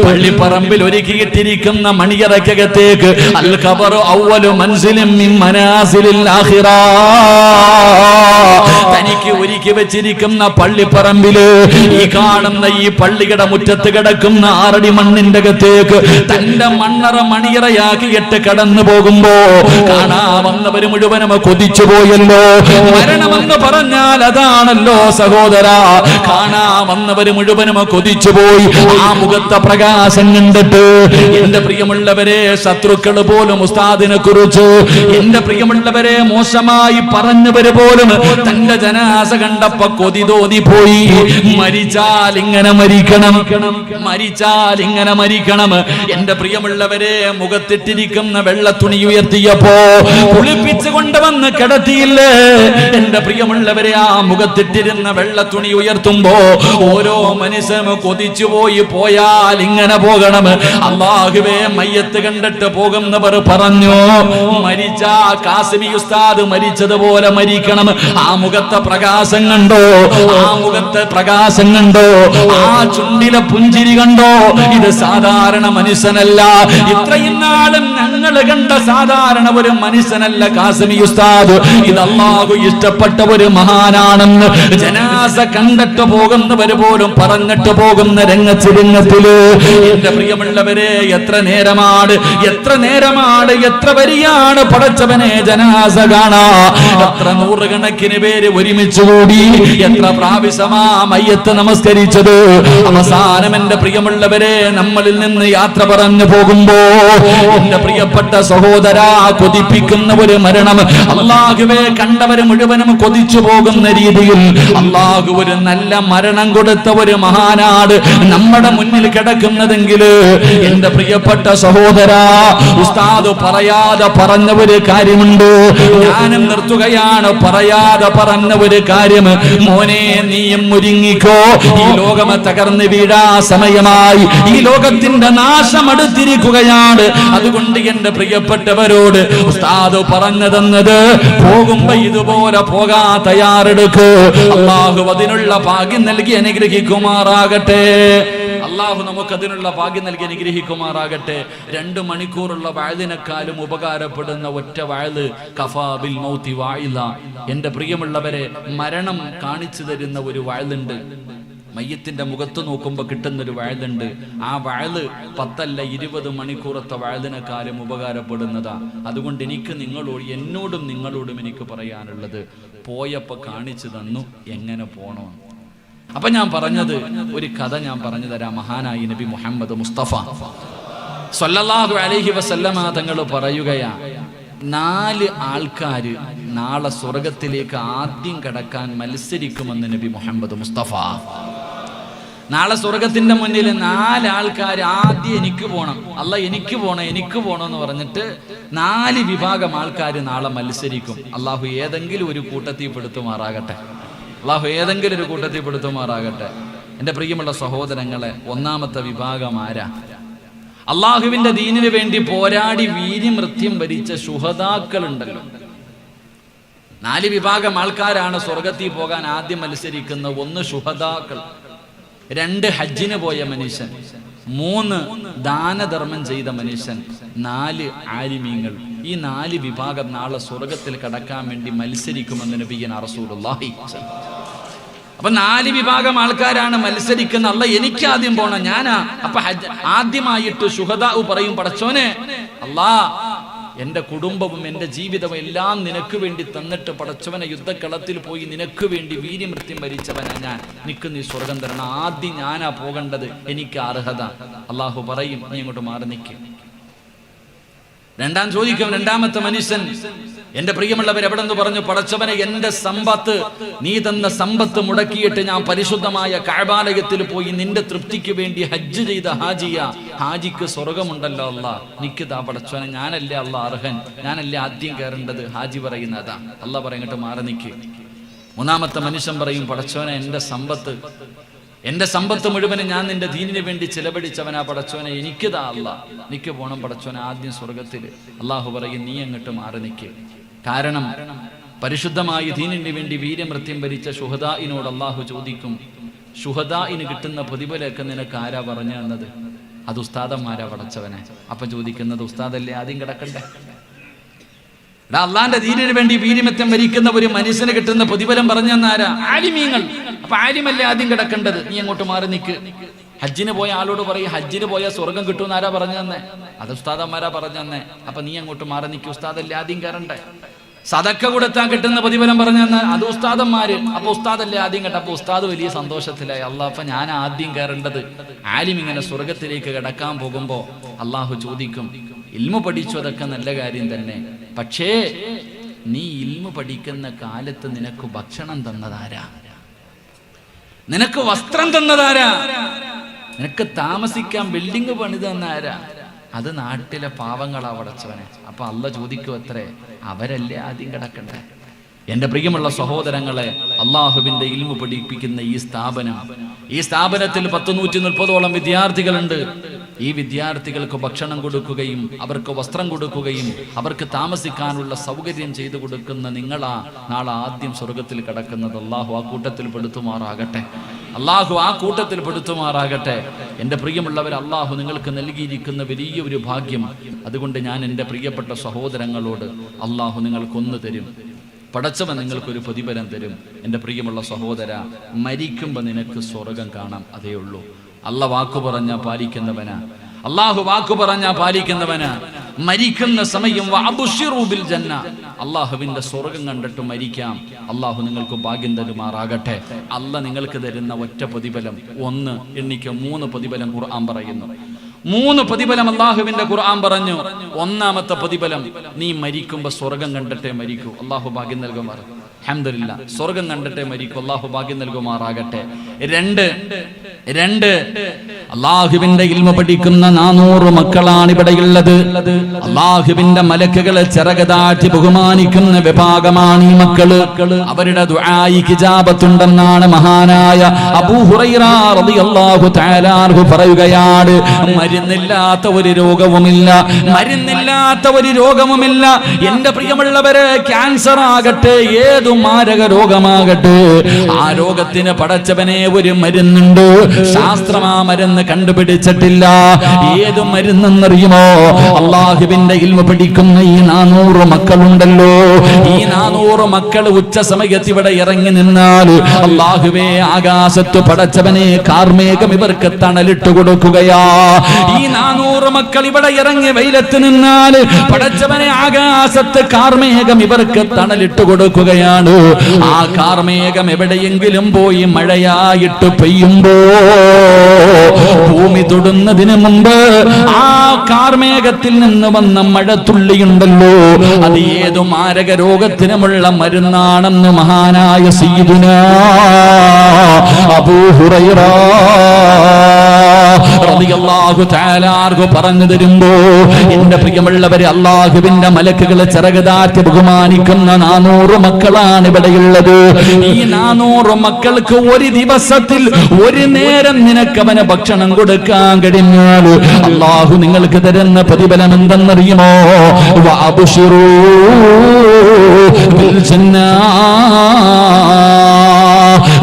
പള്ളിപ്പറമ്പിൽ ഒരുക്കിയിട്ടിരിക്കുന്ന മണിയറക്കകത്തേക്ക് അൽ ഖബറു അവ്വലു മൻസിലിൻ മിൻ മനാസിലിൽ ആഖിറ, തനിക്ക് ഒരുക്കി വെച്ചിരിക്കുന്ന പള്ളിപ്പറമ്പില് ഈ കാണുന്ന ഈ പള്ളിയുടെ മുറ്റത്ത് കിടക്കുന്ന 6 അടി മണ്ണിന്റെ അകത്തേക്ക് തന്റെ മണ്ണറ മണിയറയാക്കിയിട്ട് കടന്നു പോകുമ്പോ കാണാമെന്നവര് മുഴുവനും കൊതിച്ചു പോയല്ലോ. മരണമെന്ന് പറഞ്ഞാൽ അതാണല്ലോ സഹോദര, കാണാമെന്നവര് മുഴുവനും കൊതിച്ചു പോയി. ആ മുഖത്തെ പ്രകാശം കണ്ടിട്ട് എന്റെ പ്രിയമുള്ളവരെ, ശത്രുക്കൾ പോലും ഉസ്താദിനെ കുറിച്ച്, എന്റെ പ്രിയമുള്ളവരെ, മോശമായി പറഞ്ഞവര് പോലും തന്റെ ജനാസ കണ്ടപ്പോ കൊതി തോന്നിപ്പോയി. മരിച്ചാൽ ഇങ്ങനെ മരിക്കണം, മരിച്ചാൽ ഇങ്ങനെ മരിക്കണം. എന്റെ പ്രിയമുള്ളവരെ, മുഖത്തിട്ടിരിക്കുന്ന വെള്ള തുണി ഉയർത്തിയപ്പോ കുളിപ്പിച്ചു കൊണ്ടുവന്ന് കിടത്തിയില്ലേ? എന്റെ പ്രിയമുള്ളവരെ, ആ മുഖത്തിട്ടിരുന്ന വെള്ള തുണി ഉയർത്തുമ്പോ ഓരോ മനുഷ്യനും കൊതിച്ചുപോയി, പോയാൽ ഇങ്ങനെ പോകണം. അല്ലാഹുവേ, മയ്യത്ത് കണ്ടിട്ട് പോകുന്നവർ പറഞ്ഞു, മരിച്ച കാസിമി ഉസ്താദ് മരിച്ചതുപോലെ മരിക്കണം. ആ മുഖത്തെ പ്രകാശം കണ്ടോ? ആ മുഖത്തെ പ്രകാശം കണ്ടോ? ആ ചുണ്ടിലെ പുഞ്ചിരി കണ്ടോ? ഇത് സാധാരണ മനുഷ്യനല്ല. ഇത്രയും നാളും ഞങ്ങൾ കണ്ട സാധാരണ ഒരു മനുഷ്യനല്ല കാസിമി ഉസ്താദ്. ഇത് അല്ലാഹു ഇഷ്ടപ്പെട്ട ഒരു മഹാനാണെന്ന് ജനാസ കണ്ടിട്ട് പോകുന്നവര് പോലും പറഞ്ഞിട്ട് പോകുന്ന രംഗത്തില് എന്റെ പ്രിയമുള്ളവരെ, എത്ര നേരമാണ്, എത്ര നേരമാണ്, എത്ര വരിയാണ് പടച്ചവനെ ജനാസ കാണാ. എത്ര നൂറുകണക്കിന് പേര് ഒരുമിച്ച് കൂടി, എത്ര പ്രാവശ്യമാ മയ്യത്ത് നമസ്കരിച്ചത്. അവസാനം എന്റെ പ്രിയമുള്ളവരെ, നമ്മളിൽ നിന്ന് യാത്ര പറഞ്ഞു പോകുമ്പോ എന്റെ പ്രിയപ്പെട്ട സഹോദര, കൊതിപ്പിക്കുന്ന ഒരു മരണം, അല്ലാഹുവേ, കണ്ടവര് മുഴുവനും കൊതിച്ചു പോകുന്ന രീതിയിൽ അല്ലാഹു ഒരു നല്ല മരണം കൊടുത്ത ഒരു മഹാനാട് നമ്മുടെ മുന്നിൽ കിടക്കുന്നതെങ്കിൽ എന്റെ പ്രിയപ്പെട്ട സഹോദര, ഉസ്താദ് പറയാതെ പറഞ്ഞ ഒരു കാര്യമുണ്ട്. ഞാനും നിർത്തുകയാണ്. പറയാതെ പറഞ്ഞ ഒരു കാര്യം, മോനെ, നീയും ഒരുങ്ങിക്കോ. ഈ ലോകം തകർന്ന് വീഴാ സമയമായി, ഈ ലോകത്തിന്റെ നാശം അടുത്തിരിക്കുകയാണ്. അതുകൊണ്ട് എന്റെ പ്രിയപ്പെട്ടവരോട് ഉസ്താദ് പറഞ്ഞു തന്നത്, പോകുമ്പോ ഇതുപോലെ പോകാൻ തയ്യാറെടുക്ക്. അല്ലാഹു അതിനുള്ള ഭാഗ്യം നൽകി അനുഗ്രഹിക്കുമാറാകട്ടെ. അല്ലാഹു നമുക്ക് അതിനുള്ള ഭാഗ്യം നൽകി അനുഗ്രഹിക്കുമാറാകട്ടെ. 2 മണിക്കൂറുള്ള വഅദിനെക്കാളും ഉപകാരപ്പെടുന്ന ഒറ്റ വഅദ് കഫാ ബിൽ മൗതി വഅഇദ. എന്റെ പ്രിയമുള്ളവരെ, മരണം കാണിച്ചു തരുന്ന ഒരു വഅദുണ്ട്. മയ്യത്തിന്റെ മുഖത്ത് നോക്കുമ്പോൾ കിട്ടുന്നൊരു വയലുണ്ട്. ആ വയല് 10 അല്ല 20 മണിക്കൂറത്തെ വയലിനെക്കാളും ഉപകാരപ്പെടുന്നതാ. അതുകൊണ്ട് എനിക്ക് എന്നോടും നിങ്ങളോടും എനിക്ക് പറയാനുള്ളത്, പോയപ്പോ കാണിച്ചു തന്നു എങ്ങനെ പോണോ. അപ്പൊ ഞാൻ പറഞ്ഞത് ഒരു കഥ ഞാൻ പറഞ്ഞു തരാം. മഹാനായി നബി മുഹമ്മദ് മുസ്തഫ സ്വല്ലല്ലാഹു അലൈഹി വസല്ലമ തങ്ങൾ പറയുകയാ, 4 ആൾക്കാര് നാളെ സ്വർഗത്തിലേക്ക് ആദ്യം കടക്കാൻ മത്സരിക്കുമെന്ന് നബി മുഹമ്മദ് മുസ്തഫ. നാളെ സ്വർഗത്തിന്റെ മുന്നിൽ 4 ആൾക്കാർ ആദ്യം എനിക്ക് പോണം, അല്ല എനിക്ക് പോണം എന്ന് പറഞ്ഞിട്ട് 4 വിഭാഗം ആൾക്കാർ നാളെ മത്സരിക്കും. അള്ളാഹു ഏതെങ്കിലും ഒരു കൂട്ടത്തിൽ പെടുത്തുമാറാകട്ടെ. എൻ്റെ പ്രിയമുള്ള സഹോദരങ്ങളെ, ഒന്നാമത്തെ വിഭാഗം ആരാ? അള്ളാഹുവിന്റെ ദീനിന് വേണ്ടി പോരാടി വീര്യമൃത്യം വരിച്ച ശുഹദാക്കൾ ഉണ്ടല്ലോ. 4 വിഭാഗം ആൾക്കാരാണ് സ്വർഗത്തിൽ പോകാൻ ആദ്യം മത്സരിക്കുന്ന. 1 ശുഹദാക്കൾ, 2 ഹജ്ജിന് പോയ മനുഷ്യൻ, 3 ദാനധർമ്മം ചെയ്ത മനുഷ്യൻ, 4 ആലിമീങ്ങൾ. ഈ 4 വിഭാഗം നാളെ സ്വർഗത്തിൽ കടക്കാൻ വേണ്ടി മത്സരിക്കുമെന്ന് നബിയന റസൂലുള്ളാഹി. അപ്പൊ 4 വിഭാഗം ആൾക്കാരാണ് മത്സരിക്കുന്ന. അല്ല എനിക്ക് ആദ്യം പോണം, ഞാനാ. അപ്പൊ ആദ്യമായിട്ട് ശുഹദാ പറയും, പടച്ചോനെ അല്ലാ, എൻ്റെ കുടുംബവും എൻ്റെ ജീവിതവും എല്ലാം നിനക്ക് വേണ്ടി തന്നിട്ട് പടച്ചവനെ യുദ്ധക്കളത്തിൽ പോയി നിനക്ക് വേണ്ടി വീര്യമൃത്യം വരിച്ചവനാ ഞാൻ. നിനക്ക് നീ സ്വർഗം തരണം, ആദ്യം ഞാനാ പോകേണ്ടത്, എനിക്ക് അർഹത. അള്ളാഹു പറയും, നീ ഇങ്ങോട്ട് മാറി നിൽക്കും. ചോദിക്കും രണ്ടാമത്തെ മനുഷ്യൻ, എന്റെ പ്രിയമുള്ളവർ എവിടെ നിന്ന് പറഞ്ഞു, പടച്ചവനെ എന്റെ സമ്പത്ത്, നീ തന്ന സമ്പത്ത് മുടക്കിയിട്ട് ഞാൻ പരിശുദ്ധമായ കഅബാലയത്തിൽ പോയി നിന്റെ തൃപ്തിക്ക് വേണ്ടി ഹജ്ജ് ചെയ്ത ഹാജിക്ക് സ്വർഗമുണ്ടല്ലോ അല്ലാ, നിക്ക് താ പടച്ചവനെ, ഞാനല്ലേ അല്ലാ അർഹൻ, ഞാനല്ലേ ആദ്യം കയറേണ്ടത്. ഹാജി പറയുന്നതാ. അല്ലാ പറയങ്ങട്ട് മാറി നിൽക്ക്. മൂന്നാമത്തെ മനുഷ്യൻ പറയും, പടച്ചവനെ എന്റെ സമ്പത്ത് മുഴുവനും ഞാൻ നിന്റെ ദീനിന് വേണ്ടി ചിലവഴിച്ചവനാ പടച്ചവനെ, എനിക്ക് താ അല്ലാ, നിക്ക് പോണം പടച്ചവനെ ആദ്യം സ്വർഗത്തിൽ. അള്ളാഹു പറയും, നീ അങ്ങോട്ട് മാറി നിൽക്ക്. കാരണം പരിശുദ്ധമായ ദീനിന് വേണ്ടി വീര്യമൃത്യം വരിച്ച ശുഹദാഇനോട് അള്ളാഹു ചോദിക്കും, ശുഹദാഇന് കിട്ടുന്ന പ്രതിഫലമൊക്കെ നിനക്ക് ആരാ പറഞ്ഞു തന്നത്? അത് ഉസ്താദന്മാരാ പടച്ചവനെ. അപ്പൊ ചോദിക്കുന്നത്, ഉസ്താദല്ലേ ആദ്യം കിടക്കണ്ടേ? അള്ളാന്റെ ദീനിന് വേണ്ടി വീര്യമൃത്യം വരിക്കുന്ന ഒരു മനുഷ്യന് കിട്ടുന്ന പ്രതിഫലം പറഞ്ഞു തന്നാരാ? ആലിമീങ്ങൾ. അപ്പൊ ആലിമല്ലേ ആദ്യം കിടക്കേണ്ടത്, നീ അങ്ങോട്ട് മാറി നിൽക്ക്. ഹജ്ജിന് പോയ ആളോട് പറയും, ഹജ്ജിന് പോയാൽ സ്വർഗം കിട്ടുമെന്ന് ആരാ പറഞ്ഞു തന്നെ? അത് ഉസ്താദന്മാരാ പറഞ്ഞു തന്നെ. അപ്പൊ നീ അങ്ങോട്ട് മാറി നിൽക്കും, ഉസ്താദല്ലേ ആദ്യം കയറണ്ടേ? സദക്ക കൊടുത്താൽ കിട്ടുന്ന പ്രതിഫലം പറഞ്ഞു തന്നെ, അത് ഉസ്താദന്മാര്. അപ്പൊ ഉസ്താദല്ലേ ആദ്യം കേട്ട. അപ്പൊ ഉസ്താദ് വലിയ സന്തോഷത്തിലായി. അള്ളാഹ്, അപ്പൊ ഞാൻ ആദ്യം കയറേണ്ടത്. ആലിം ഇങ്ങനെ സ്വർഗത്തിലേക്ക് കിടക്കാൻ പോകുമ്പോ അള്ളാഹു ചോദിക്കും, ഇൽമു പഠിച്ചു, അതൊക്കെ നല്ല കാര്യം തന്നെ, പക്ഷേ നീ ഇൽമു പഠിക്കുന്ന കാലത്ത് നിനക്ക് ഭക്ഷണം തന്നതാരാ? നിനക്ക് വസ്ത്രം തന്നതാരാ? നിനക്ക് താമസിക്കാൻ ബിൽഡിംഗ് പണിത് തന്നാരാ? അത് നാട്ടിലെ പാവങ്ങളാ പടച്ചവനെ. അപ്പൊ അല്ല ചോദിക്കും, അത്രേ, അവരല്ലേ ആദ്യം കിടക്കണ്ടേ? എന്റെ പ്രിയമുള്ള സഹോദരങ്ങളെ, അള്ളാഹുവിന്റെ ഇൽമു പഠിപ്പിക്കുന്ന ഈ സ്ഥാപനത്തിൽ 130 വിദ്യാർത്ഥികളുണ്ട്. ഈ വിദ്യാർത്ഥികൾക്ക് ഭക്ഷണം കൊടുക്കുകയും അവർക്ക് വസ്ത്രം കൊടുക്കുകയും അവർക്ക് താമസിക്കാനുള്ള സൗകര്യം ചെയ്തു കൊടുക്കുന്ന നിങ്ങളാ നാളെ ആദ്യം സ്വർഗത്തിൽ കിടക്കുന്നത്. അള്ളാഹു ആ കൂട്ടത്തിൽ പെടുത്തുമാറാകട്ടെ. എൻ്റെ പ്രിയമുള്ളവർ, അള്ളാഹു നിങ്ങൾക്ക് നൽകിയിരിക്കുന്ന വലിയൊരു ഭാഗ്യം. അതുകൊണ്ട് ഞാൻ എൻ്റെ പ്രിയപ്പെട്ട സഹോദരങ്ങളോട്, അള്ളാഹു നിങ്ങൾക്കൊന്ന് തരും, പടച്ചവൻ നിങ്ങൾക്കൊരു പ്രതിഫലം തരും. എൻ്റെ പ്രിയമുള്ള സഹോദര, മരിക്കുമ്പോൾ നിനക്ക് സ്വർഗം കാണാം, അതേ ഉള്ളൂ. അള്ളാഹു വാക്കു പറഞ്ഞാ പാലിക്കുന്നവനാ. മരിക്കുന്ന സമയം അള്ളാഹുവിന്റെ സ്വർഗം കണ്ടിട്ട് മരിക്കാം. അള്ളാഹു നിങ്ങൾക്ക് ഭാഗ്യം തരുമാറാകട്ടെ. അള്ളാഹ് നിങ്ങൾക്ക് തരുന്ന ഒറ്റ പ്രതിഫലം, 1 എണ്ണിക്ക് 3 പ്രതിഫലം ഖുർആൻ പറയുന്നു. 3 പ്രതിഫലം അള്ളാഹുവിന്റെ ഖുർആൻ പറഞ്ഞു. ഒന്നാമത്തെ പ്രതിഫലം, നീ മരിക്കുമ്പോ സ്വർഗം കണ്ടിട്ടേ മരിക്കൂ. അള്ളാഹു ഭാഗ്യം നൽകുമാർ. അൽഹംദുലില്ലാഹ്, സ്വർഗം കണ്ടിട്ടേ മരിക്കൂ. അള്ളാഹു ഭാഗ്യം നൽകുമാറാകട്ടെ. 2 അള്ളാഹുവിന്റെ ഇൽമ പഠിക്കുന്ന 400 മക്കളാണ് ഇവിടെയുള്ളത്. അള്ളാഹുവിന്റെ മലക്കുകളെ ചിറകതാഴ്ത്തി ബഹുമാനിക്കുന്ന വിഭാഗമാണ് ഈ മക്കള്. അവരുടെ ദുആഇക്ക് ഇജാബത്തുണ്ടെന്നാണ് മഹാനായ അബൂ ഹുറൈറ റളിയല്ലാഹു തആല അൻഹു പറയുകയാണ്. മരുന്നില്ലാത്ത ഒരു രോഗവുമില്ല. എന്റെ പ്രിയമുള്ളവരെ, ക്യാൻസർ ആകട്ടെ, ഏതു മാരക രോഗമാകട്ടെ, ആ രോഗത്തിന് പടച്ചവനെ ഒരു മരുന്നുണ്ട്, ശാസ്ത്രം ആ മരുന്ന് കണ്ടുപിടിച്ചിട്ടില്ല. ഏത് മരുന്നെന്നറിയുമോ? അള്ളാഹുവിന്റെ ഇൽമ പഠിക്കുന്ന ഈ 400 മക്കളുണ്ടല്ലോ, ഈ 400 മക്കൾ ഉച്ച സമയത്ത് ഇവിടെ ഇറങ്ങി നിന്നാൽ അള്ളാഹുവേ ആകാശത്ത് പടച്ചവനെ കാർമേഘം ഇവർക്ക് തണലിട്ട് കൊടുക്കുകയാ. ഈ 400 മക്കൾ ഇവിടെ ഇറങ്ങി വെയിലത്ത് നിന്നാൽ പടച്ചവനെ ആകാശത്ത് കാർമേഘം ഇവർക്ക് തണലിട്ട് കൊടുക്കുകയാണ്. ആ കാർമേഘം എവിടെയെങ്കിലും പോയി മഴയായിട്ട് പെയ്യുമ്പോ ഭൂമി തൊടുന്നതിന് മുമ്പ് ആ കാർമേഘത്തിൽ നിന്ന് വന്ന മഴത്തുള്ളിയുണ്ടല്ലോ, അത് ഏതു മാരക രോഗത്തിനുമുള്ള മരുന്നാണെന്ന് മഹാനായ സയ്യിദുനാ അബൂ ഹുറൈറ റളിയല്ലാഹു തആല അൻഹു പറഞ്ഞു തരുമ്പോ, എന്റെ പ്രിയമുള്ളവരെ, അല്ലാഹുവിന്റെ മലക്കുകളെ ചിറകുതാറ്റി ബഹുമാനിക്കുന്ന 400 മക്കളാണ് ഇവിടെയുള്ളത്. ഈ 400 മക്കൾക്ക് ഒരു ദിവസത്തിൽ ഒരു നേരം നിനക്ക് അവന് ഭക്ഷണം കൊടുക്കാൻ കഴിഞ്ഞാൽ അല്ലാഹു നിങ്ങൾക്ക് തരുന്ന പ്രതിഫലം എന്തെന്നറിയുമോ? വഅബ്ശിറൂ ബിൽ ജന്നാ.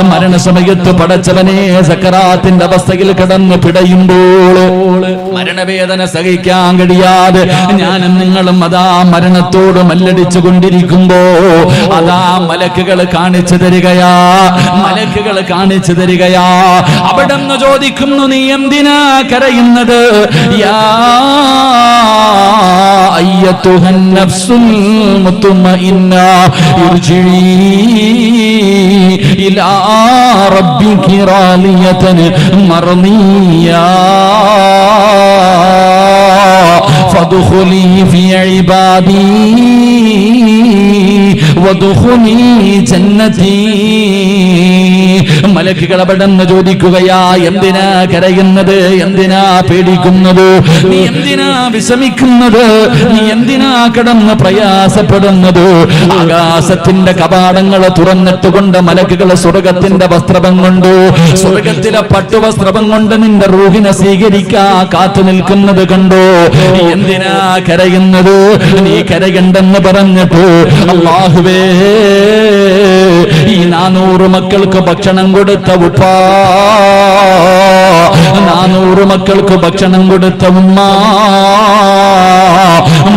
മരണസമയത്ത് പടച്ചവനെ സക്കറാത്തിന്റെ അവസ്ഥയിൽ കിടന്ന് പിടയുമ്പോൾ മരണവേദന സഹിക്കാൻ കഴിയാതെ ഞാനും നിങ്ങളും അതാ മരണത്തോട് മല്ലടിച്ചു കൊണ്ടിരിക്കുമ്പോ അതാ മലക്കുകൾ കാണിച്ചു തരികയാ, മലക്കുകൾ കാണിച്ചു തരികയാ. അവിടെ നിന്ന് ചോദിക്കുന്നു, നീ എന്തിനാ കരയുന്നത്? യാ അയ്യത്തുഹൻ നഫ്സുൽ മുത്മഇന്ന ഇർജിഇ ഇലാ റബ്ബികി റാളിയതൻ മർദിയാ ഫദ്ഖുലി ഫീ ഇബാദി വദ്ഖുലി ജന്നതി. മലക്കുകൾ അവിടെ നിന്ന് ചോദിക്കുകയാ, എന്തിനാ കരയുന്നത്? എന്തിനാ പേടിക്കുന്നത്? നീ എന്തിനാ വിഷമിക്കുന്നത്? നീ എന്തിനാ കിടന്ന് പ്രയാസപ്പെടുന്നത്? ആകാശത്തിന്റെ കവാടങ്ങൾ തുറന്നിട്ടുകൊണ്ട് മലക്കുകൾ സ്വർഗത്തിന്റെ വസ്ത്രം കൊണ്ട്, സ്വർഗത്തിലെ പട്ടുവസ്ത്രം കൊണ്ട് നിന്റെ റൂഹിനെ സ്വീകരിക്കാ കാത്തു നിൽക്കുന്നത് കണ്ടോ? എന്തിനാ കരയുന്നത്? നീ കരയണ്ടെന്ന് പറഞ്ഞിട്ട് അല്ലാഹുവേ, ഈ 400 മക്കൾക്ക് ഭക്ഷണം കൊടുത്ത ഉപ്പ, 400 മക്കൾക്ക് ഭക്ഷണം കൊടുത്ത ഉമ്മ,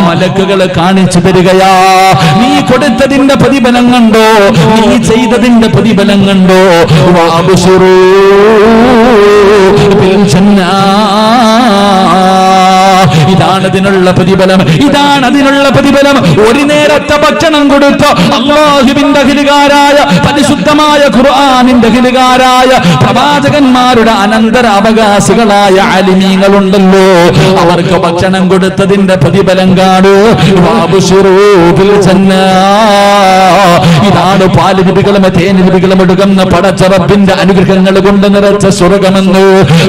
മലക്കുകൾ കാണിച്ചു തരികയാ. നീ കൊടുത്തതിന്റെ പ്രതിഫലം കണ്ടോ? നീ ചെയ്തതിന്റെ പ്രതിഫലം കണ്ടോ? വഅബ്ശിറൂ ബിൽ ജന്നാ. ഇതാണ് അതിനുള്ള പ്രതിഫലം, ഇതാണ് അതിനുള്ള പ്രതിഫലം. ഒരു നേരത്തെ ഭക്ഷണം കൊടുത്ത് അല്ലാഹുവിന്റെ അഖിലുകാരായ പരിശുദ്ധമായ ഖുർആനിന്റെ അഖിലുകാരായ പ്രവാചകന്മാരുടെ അനന്തര അവകാശികളായ ആലിമീങ്ങളുണ്ടല്ലോ, അവർക്ക് ഭക്ഷണം കൊടുത്തതിന്റെ പ്രതിഫലം കാണൂ. വഅബ്ശിറൂ ബിൽ ജന്നാ. ഇതാണ് പാലുലിപികളും തേനിലിപികളും എടുക്കുന്ന പടച്ച റബ്ബിന്റെ അനുഗ്രഹങ്ങൾ കൊണ്ട് നിറച്ച സ്വർഗമെന്ന്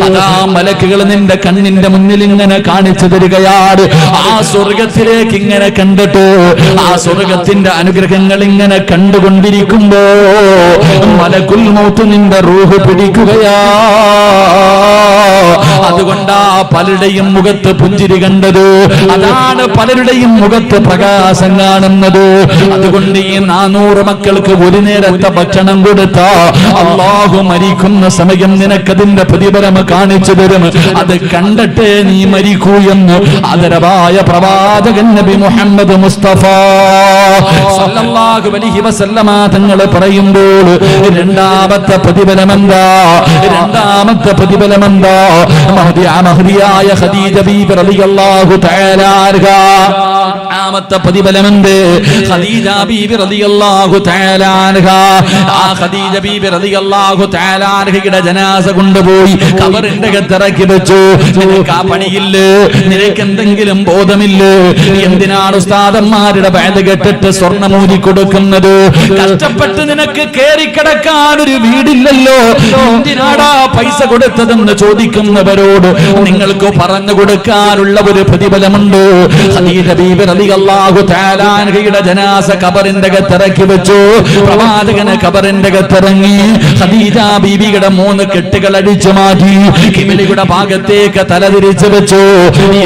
അതാ മലക്കുകൾ നിന്റെ കണ്ണിന്റെ മുന്നിൽ ഇങ്ങനെ കാണിച്ചു തരികയാണ്. ആ സ്വർഗത്തിലേക്ക് ഇങ്ങനെ കണ്ടിട്ട് ആ സ്വർഗത്തിന്റെ അനുഗ്രഹങ്ങൾ ഇങ്ങനെ കണ്ടുകൊണ്ടിരിക്കുമ്പോ മലക്കുൽ മൗത്ത് നിന്റെ റൂഹ് പിടിക്കുകയാ. അതുകൊണ്ടാ പലരുടെയും മുഖത്ത് പുഞ്ചിരി കണ്ടത്, അതാണ് പലരുടെയും മുഖത്ത് പ്രകാശം കാണുന്നത്. അതുകൊണ്ട് ഈ 400 മക്കൾക്ക് ഒരു നേരത്തെ ഭക്ഷണം കൊടുത്ത അല്ലാഹു മരിക്കുന്ന സമയം നിനക്കതിന്റെ പ്രതിഫലം കാണിച്ചു തരും. അത് കണ്ടിട്ട് നീ മരിക്കൂ എന്ന് ആദരവായ പ്രവാചകൻ നബി മുഹമ്മദ് മുസ്തഫ സല്ലല്ലാഹു അലൈഹി വസല്ലമ തങ്ങൾ പറയുമ്പോൾ രണ്ടാമത്തെ പ്രതിഫലം എന്താ? രണ്ടാമത്തെ പ്രതിഫലം എന്താ? മഹദിയായ ഖദീജ ബീബി റളിയല്ലാഹു തആല അൻഹ. രണ്ടാമത്തെ പ്രതിഫലം എന്ത്? ഖദീജ ബീബി റളിയല്ലാഹു തആല അൻഹ. ആ ഖദീജ ബീബി റളിയല്ലാഹു തആല അൻഹയുടെ ജനാസ കൊണ്ടുപോയി ഖബറിന്റെ അകത്തിറക്കി വെച്ചു. നിനക്ക് ആ പണിയില്ല, നിനക്ക് എന്തെങ്കിലും ബോധമില്ല? എന്തിനാണ് ഉസ്താദന്മാരുടെ ബാഗ് കെട്ടിട്ട് സ്വർണ്ണമൂരി കൊടുക്കുന്നത്? കഷ്ടപ്പെട്ട് നിനക്ക് കേറി കിടക്കാൻ ഒരു വീടില്ലല്ലോ, എന്തിനാടാ പൈസ കൊടുത്തതെന്ന് ചോദിക്കുന്നവരോട് നിങ്ങൾക്ക് പറഞ്ഞു കൊടുക്കാനുള്ള ഒരു പ്രതിഫലമുണ്ട്. ഖദീജ ബീബി റളിയല്ലാഹു തആല അൻഹയുടെ ജനാസ ഖബറിന്റെ അകത്തിറക്കി വെച്ചു. പ്രവാചകനെ ഖബറിന്റെ അകത്തിറങ്ങി ഖദീജ ബീബിയുടെ 3 കെട്ടുകൾ അടിച്ചു മാറ്റി കിബിലയുടെ ഭാഗത്തേക്ക് തലതിരിച്ചു വെച്ചു.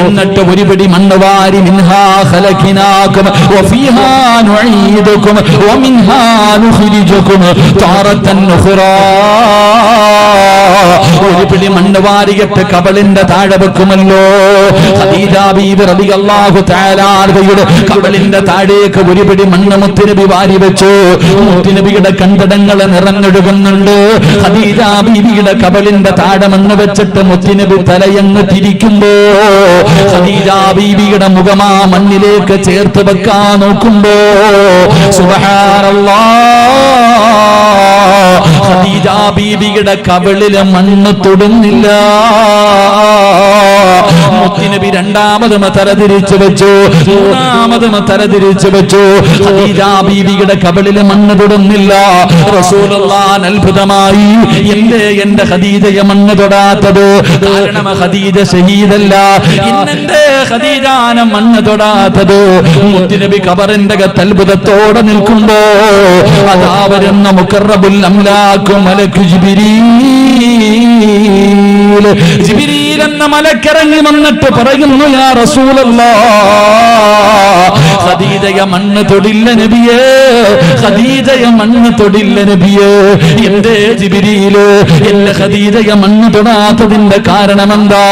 എന്നിട്ട് ഒരു പിടി മണ്ണ് വാരി മിൻഹാ ഖലഖനാകും വഫീഹാ നുഈദുകും വമിൻഹാ നുഖ്രിജുകും താറത്തൻ ഉഖ്റാ. ഒരു പിടി മണ്ണ് വാരിയിട്ട് കബളിന്റെ താഴെ വെക്കുമല്ലോ. ഖദീജ ബീവി റളിയല്ലാഹു തആല അൻഹയുടെ കബളിന്റെ താഴേക്ക് ഒരു പിടി മണ്ണ് മുത്തുനബി വാരി വെച്ചു. മുത്തുനബിയുടെ കണ്ടടങ്ങൾ നിറഞ്ഞൊഴുകുന്നുണ്ട്. ഖദീജ ബീവിയുടെ കബളിന്റെ താഴെ മണ്ണ് വെച്ചിട്ട് മുത്തുനബി തലയങ്ങ് തിരിക്കുമ്പോ ഖദീജ ബീവിയുടെ മുഖം ആ മണ്ണിലേക്ക് ചേർത്ത് വെക്കാൻ നോക്കുമ്പോ സുബ്ഹാനല്ലാഹ്, ഖദീജ ബീവിയുടെ കബളിലെ മണ്ണ് തൊടുന്നില്ല. മുത്തുനബി രണ്ടാമതും തലതിരിച്ചു വെച്ചു, മൂന്നാമതും തലതിരിച്ചു വെച്ചു. ഖദീജ ബീവിയുടെ കബളിലെ മണ്ണ് തൊടുന്നില്ല. റസൂലുള്ളാഹി അത്ഭുതമായി, എന്റെ ഖദീജയെ മണ്ണ് തൊടാത്തത്? കാരണം ഖദീജ ഷഹീദല്ല. ഇന്നെന്റെ ഖദീജാന മണ്ണ് തൊടാത്തത്? മുത്തുനബി ഖബറിന്റെ അകത്ത് അത്ഭുതത്തോടെ നിൽക്കുമ്പോ അതാ വരുന്ന മുഖറബുൽ അംലാഖു മലക്കു ജിബ്രീൽ. ജിബ്രീൽ എന്ന മലക്കിറങ്ങി വന്നിട്ട് പറയുന്നു, യാ റസൂലല്ലാഹ്, ഖദീജയെ മണ്ണ് തൊടില്ല നബിയേ, ഖദീജയെ മണ്ണ് തൊടില്ല നബിയേ. എന്തേ ജിബ്രീല് എന്റെ ഖദീജയെ മണ്ണ് തൊടാത്തതിന്റെ കാരണമെന്താ?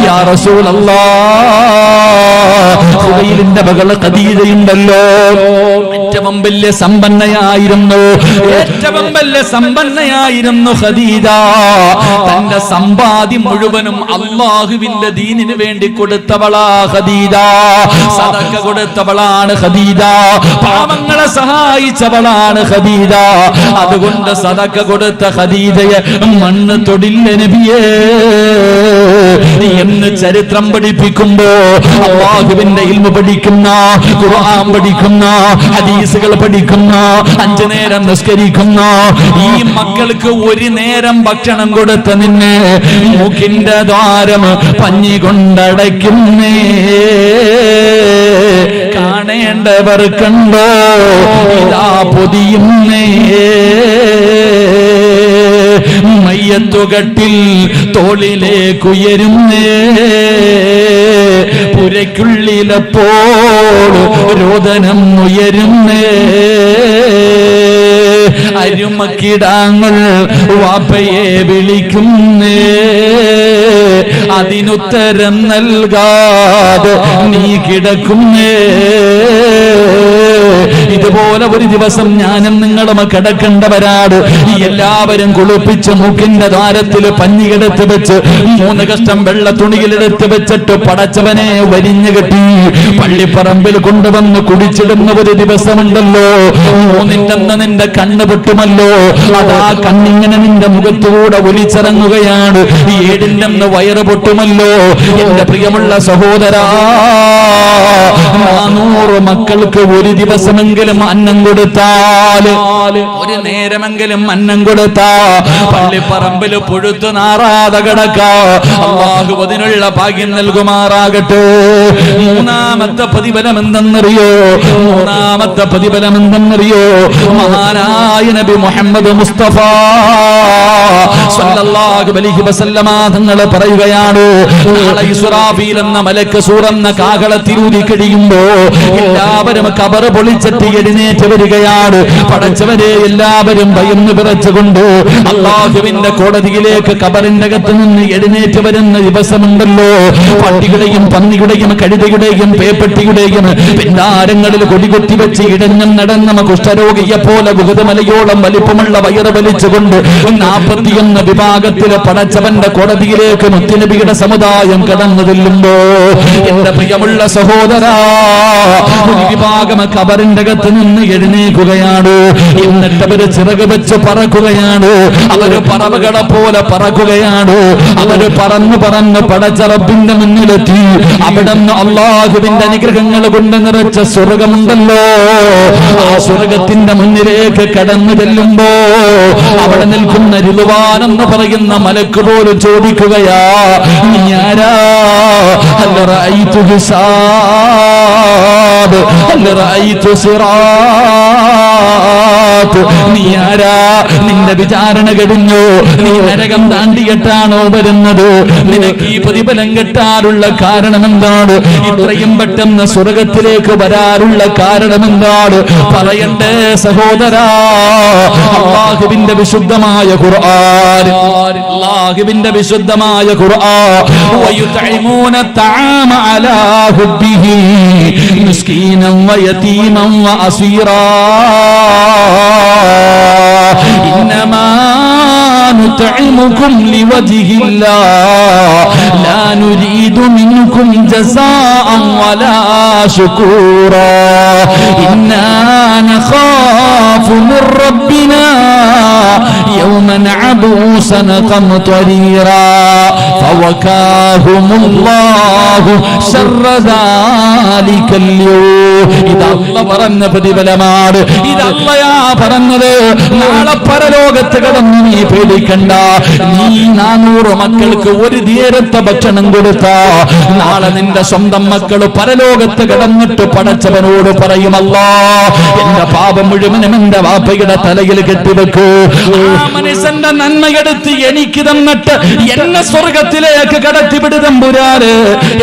യാ റസൂലല്ലാഹ്, ഖുബൈലിന്റെ മകൾ ഖദീജയുണ്ടല്ലോ, ഏറ്റവും വലിയ സമ്പന്നയായിരുന്നു, ഏറ്റവും വലിയ സമ്പന്നയായിരുന്നു ഖദീജ. തന്റെ സമ്പാദ്യം മുഴുവനും അല്ലാഹുവിന്റെ ദീനിന് വേണ്ടി കൊടുത്തവളാ ഖദീജ. സദഖ കൊടുത്തവളാണ് ഖദീജ, പാവങ്ങളെ സഹായിച്ചവളാണ് ഖദീജ. അതുകൊണ്ട് സദഖ കൊടുത്ത ഖദീജയെ മണ്ണ് തൊടില്ല നബിയേ എന്ന് ചരിത്രം പഠിപ്പിക്കുമ്പോ അല്ലാഹുവിന്റെ ഇൽമു പഠിക്കുന്ന, ഖുർആൻ പഠിക്കുന്ന, ഹദീസുകൾ പഠിക്കുന്ന, 5 നേരം നിസ്കരിക്കുന്ന ഈ മക്കൾക്ക് ഒരു നേരം ഭക്ഷണം കൊടുത്ത നിന്നെ മൂക്കിന്റെ ദ്വാരം പഞ്ഞി കൊണ്ടടയ്ക്കുന്നേ. കാണേണ്ടവർ കണ്ടോ ഇതാ പൊതിയുന്നേ. മയ്യത്തുകട്ടിൽ തോളിലേക്കുയരുന്നേ. പുരയ്ക്കുള്ളിലപ്പോൾ രോദനം ഉയരുന്നേ. അരുമക്കിടാങ്ങൾ വാപ്പയെ വിളിക്കുന്നേ. അതിനുത്തരം നൽകാതെ നീ കിടക്കുന്നേ. ഇതുപോലെ ഒരു ദിവസം ഞാനും നിങ്ങളും കിടക്കേണ്ടവരാണ്. എല്ലാവരും കുളിപ്പിച്ച് മൂക്കിന്റെ ദ്വാരത്തിൽ പഞ്ഞിയെടുത്ത് വെച്ച് 3 കഷ്ടം വെള്ള തുണിയിലെടുത്ത് വെച്ചിട്ട് പടച്ചവനെ വരിഞ്ഞു കെട്ടി പള്ളിപ്പറമ്പിൽ കൊണ്ടുവന്ന് കുടിച്ചിടുന്ന ഒരു ദിവസമുണ്ടല്ലോ. 3 നിന്റെ കണ്ണ് പൊട്ടുമല്ലോ. അതാ കണ്ണിങ്ങനെ നിന്റെ മുഖത്തൂടെ ഒലിച്ചിറങ്ങുകയാണ്. 7 വയറ് പൊട്ടുമല്ലോ. എന്റെ പ്രിയമുള്ള സഹോദരാ, 400 മക്കൾക്ക് ഒരു ദിവസമെങ്കിലും അന്നം കൊടുത്താൽ, ഒരു നേരമെങ്കിലും അന്നം കൊടുത്താ പള്ളിപ്പറമ്പിൽ പുഴുത്തു നാറാതെ കിടക്കാ. അല്ലാഹു അതിനുള്ള ഭാഗ്യം നൽകുമാറാകട്ടെ. മൂന്നാമത്തെ പ്രതിഫലം എന്തെന്നറിയോ? മൂന്നാമത്തെ പ്രതിഫലം എന്തെന്നറിയോ? മഹാനായ നബി മുഹമ്മദ് മുസ്തഫ സല്ലല്ലാഹു അലൈഹി വസല്ലമ തങ്ങൾ പറയുകയാണ്, നാളെ ഇസ്രാഫീൽ എന്ന മലക്ക് സൂറന്ന കാഹളത്തിലൂതി കഴിയുമ്പോ എല്ലാവരും ഖബർ പൊളിച്ചിട്ട് എഴുന്നേറ്റ് വരികയാണ്. പടച്ചവരെ എല്ലാവരും ഭയന്ന് വിറച്ചുകൊണ്ട് അല്ലാഹുവിന്റെ കോടതിയിലേക്ക് ഖബറിന്റെ അകത്ത് നിന്ന് എഴുന്നേറ്റ് വരുന്ന ദിവസമുണ്ടല്ലോ. പട്ടിയുടെയും പന്നിയുടെയും കഴുതയുടെയും പേപ്പട്ടിയുടെയും പിന്നാരങ്ങളിൽ കൊടികൊത്തി വെച്ച് ഇടഞ്ഞം നടന്ന കുഷ്ഠരോഗിയെ പോലെ ഗുഹതമലയോളം വലിപ്പമുള്ള വയറ് വലിച്ചുകൊണ്ട് 41 വിഭാഗത്തിലെ പടച്ചവന്റെ കോടതിയിലേക്ക് മുത്തുനബിയുടെ സമുദായം കടന്നു ചെല്ലുമ്പോ എന്റെ പ്രിയമുള്ള സഹോദരാ, ഒരു വിഭാഗം ഖബറിന്റെ അകത്ത് നിന്ന് എഴുന്നേൽക്കുകയാണ്. എന്നിട്ട് അവര് ചിറക് വെച്ച് പറക്കുകയാണ്. അവര് പറവകളെ പോലെ പറക്കുകയാണ്. അവര് പറന്ന് പറന്ന് പടച്ച റബ്ബിന്റെ മുന്നിലെത്തി. അവിടുന്ന് അല്ലാഹുവിന്റെ അനുഗ്രഹങ്ങൾ കൊണ്ട് നിറച്ച സ്വർഗമുണ്ടല്ലോ, ആ സ്വർഗത്തിന്റെ മുന്നിലേക്ക് കടന്നു ചെല്ലുമ്പോ അവിടെ നിൽക്കുന്ന റിദ്വാൻ എന്ന് പറയുന്ന മലക്ക് പോലും ചോദിക്കുകയാ, ഞാനാ ഹൽ റഅയ്തു ഹിസാബ് ഹൽ റഅയ്തു സിറാ സിറാത്ത്. നീ ആരാ? നിന്റെ വിചാരണ കഴിഞ്ഞു, നീ നരകം താണ്ടിയിട്ടാണോ വരുന്നത്? നിനക്ക് ഈ പ്രതിഫലം കിട്ടാനുള്ള കാരണം എന്താണ്? ഇത്രയും പെട്ടെന്ന് സ്വർഗത്തിലേക്ക് വരാറുള്ള കാരണം എന്താണ്? പറയണ്ടേ സഹോദരാ? അല്ലാഹുവിന്റെ വിശുദ്ധമായ ഖുർആൻ, അല്ലാഹുവിന്റെ വിശുദ്ധമായ ഖുർആൻ, വയുതഇമൂന തആമ അലാ ഹുബ്ബിഹി മിസ്കീനൻ വയതീമൻ വഅസീറാ ഇന്നമാ نطعمكم لوجه الله لا نريد منكم جزاء ولا شكورا إنا نخاف من ربنا يوما عبوسا قمطريرا فوقاهم الله شر ذلك اليوم. ഇതല്ല പറഞ്ഞ പ്രതിഫലമാണ്, ഇതല്ലയാ പറഞ്ഞത്. നാളെ പരലോകത്ത് കടന്നു നീ പേടിക്കണ്ട. നീ 400 മക്കൾക്ക് ഒരു നേരത്തെ ഭക്ഷണം കൊടുത്ത നാളെ നിന്റെ സ്വന്തം മക്കൾ പരലോകത്ത് കടന്നിട്ട് പടച്ചവനോട് പറയും, അല്ലാ എന്റെ പാപം മുഴുവനും എന്റെ വാപ്പയുടെ തലയിൽ കെട്ടിവെക്കൂ. ആ മനുഷ്യന്റെ നന്മയെടുത്ത് എനിക്ക് തന്നിട്ട് എന്നെ സ്വർഗത്തിലേക്ക് കടത്തിവിട് തമ്പുരാന്.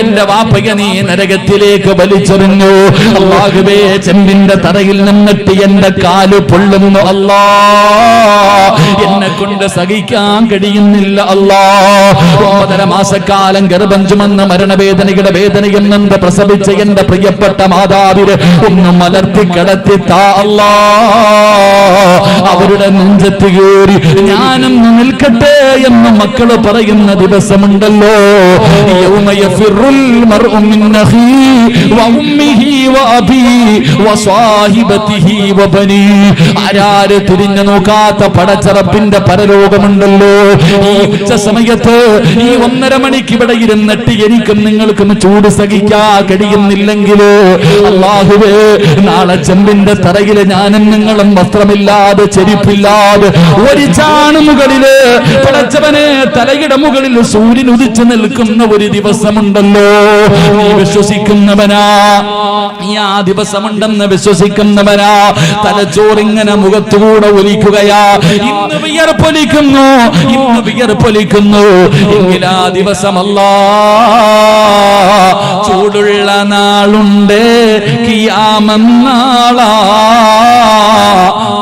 എന്റെ വാപ്പയെ നീ നരകത്തിലേക്ക് വലിച്ചെറിഞ്ഞു. അല്ലാഹുവേ, ചെമ്പിന്റെ തറയിൽ നിന്നിട്ട് എന്റെ കാല് പൊള്ളുന്നു അല്ലാ, എന്നെ കൊണ്ട് സഹിക്കാൻ കഴിയുന്നില്ല അല്ലാ. 9.5 മാസക്കാലം ഗർഭം ചുമന്ന് മരണവേദനയുടെ വേദനയിൽ നിന്ന് പ്രസവിച്ച എന്റെ പ്രിയപ്പെട്ട മാതാവിന് ഒന്ന് മലർത്തി കിടത്തി താ അല്ലാ. അവരുടെ നെഞ്ചത്ത് കയറി ഞാനൊന്ന് നിൽക്കട്ടെ എന്ന് മക്കള് പറയുന്ന ദിവസമുണ്ടല്ലോ. യൗമ യഫിറുൽ മർഉ മിൻ അഖീഹി വ ഉമ്മിഹി വ അബീഹി വ സ്വാഹിബതിഹി വ ബനീ. ആരാര് തിരിഞ്ഞു നോക്കാത്ത പടച്ചറപ്പിന്റെ പരലോകമുണ്ടല്ലോ. ഈ ഉച്ച സമയത്ത് ഈ 1.5 മണിക്ക് ഇവിടെ ഇരുന്നിട്ട് എനിക്കും നിങ്ങൾക്കും ചൂട് സഹിക്കാൻ കഴിയുന്നില്ലെങ്കില് അല്ലാഹുവേ, നാളെ ചെമ്പിന്റെ തറയില് ഞാനും നിങ്ങളും വസ്ത്രമില്ലാതെ ചെരിപ്പില്ലാതെ ഒരു ചാണ് മുകളില് പടച്ചവനെ തലയുടെ മുകളിൽ സൂര്യൻ ഉദിച്ചു നിൽക്കുന്ന ഒരു ദിവസമുണ്ടല്ലോ. നീ വിശ്വസിക്കുന്നവനാ? നീ ആ ദിവസമുണ്ടെന്ന് വിശ്വസിക്കുന്നവനാ? തലച്ചോറിങ്ങനെ മുഖത്തുകൂടെ ഒലിക്കുകയാ. ഇന്ന് വിയർപ്പൊലിക്കുന്നു, ഇന്ന് വിയർപ്പൊലിക്കുന്നു. എങ്കിലാ ദിവസമല്ലാ ചൂടുള്ള നാളുണ്ട്, കിയാമന്നാളാ.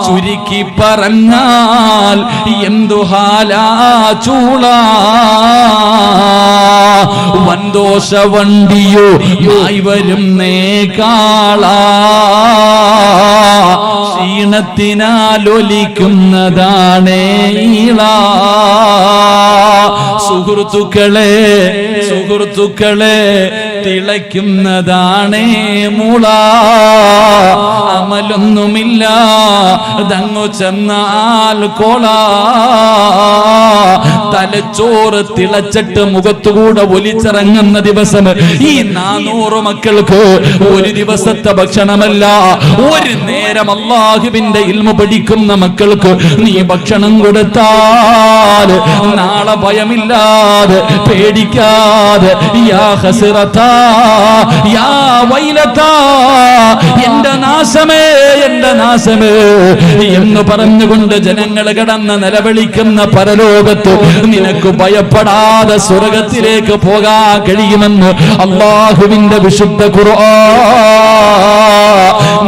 ചുരുക്കി പറഞ്ഞാൽ എന്തു ഹാലാ ചൂളാ. വൻദോഷ വണ്ടിയോ ആയി വരും നേക്കാളാ. ക്ഷീണത്തിനാലൊലിക്കുന്നതാണേ ഈളാ. സുഹൃത്തുക്കളെ, സുഹൃത്തുക്കളെ, തിളയ്ക്കുന്നതാണേ മൂള. അമലൊന്നുമില്ല ദങ്ങു ചെന്നാൽ കോള. തലച്ചോറ് തിളച്ചിട്ട് മുഖത്തുകൂടെ ഒലിച്ചിറങ്ങുന്ന ദിവസം ഈ 400 മക്കൾക്ക് ഒരു ദിവസത്തെ ഭക്ഷണമല്ല, ഒരു നേരം അല്ലാഹുവിന്റെ ഇൽമു പഠിക്കുന്ന മക്കൾക്ക് നീ ഭക്ഷണം കൊടുത്താൽ നാളെ ഭയമില്ലാതെ പേടിക്കാതെ യാ ഹസ്റതാ യാ വൈലതാ, എന്റെ നാശമേ, എന്റെ നാശമേ എന്ന് പറഞ്ഞുകൊണ്ട് ജനങ്ങൾ കടന്ന് നിലവിളിക്കുന്ന പരലോകത്ത് നിനക്ക് ഭയപ്പെടാതെ സ്വർഗത്തിലേക്ക് പോകാൻ കഴിയുമെന്ന് അല്ലാഹുവിന്റെ വിശുദ്ധ ഖുർആൻ.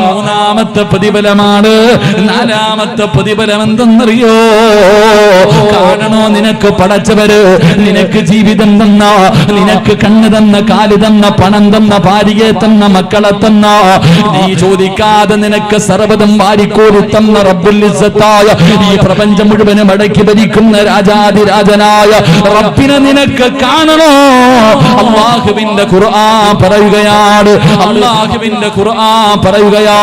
മൂന്നാമത്തെ പ്രതിഫലമാണ്. 4-മത്തെ പ്രതിഫലം എന്തെന്നറിയോ? കാണണോ നിനക്ക് പടച്ചവര് നിനക്ക് ജീവിതം തന്ന, നിനക്ക് കണ്ണ് തന്ന, കാല് തന്ന, പണം തന്ന, ഭാര്യയെ തന്ന, മക്കളെ തന്ന, നീ ചോദിക്കാതെ നിനക്ക് സർവ്വതും വാരിക്കോരി തന്ന റബ്ബുൽ ഇസ്സത്തായ ഈ പ്രപഞ്ചം മുഴുവനും അടക്കി ഭരിക്കുന്ന രാജാതിരാജനായ റബ്ബിനെ നിനക്ക് കാണണോ? അല്ലാഹുവിന്റെ ഖുർആൻ പറയുകയാണ്, അല്ലാഹുവിന്റെ ഖുർആൻ പറയുകയാ,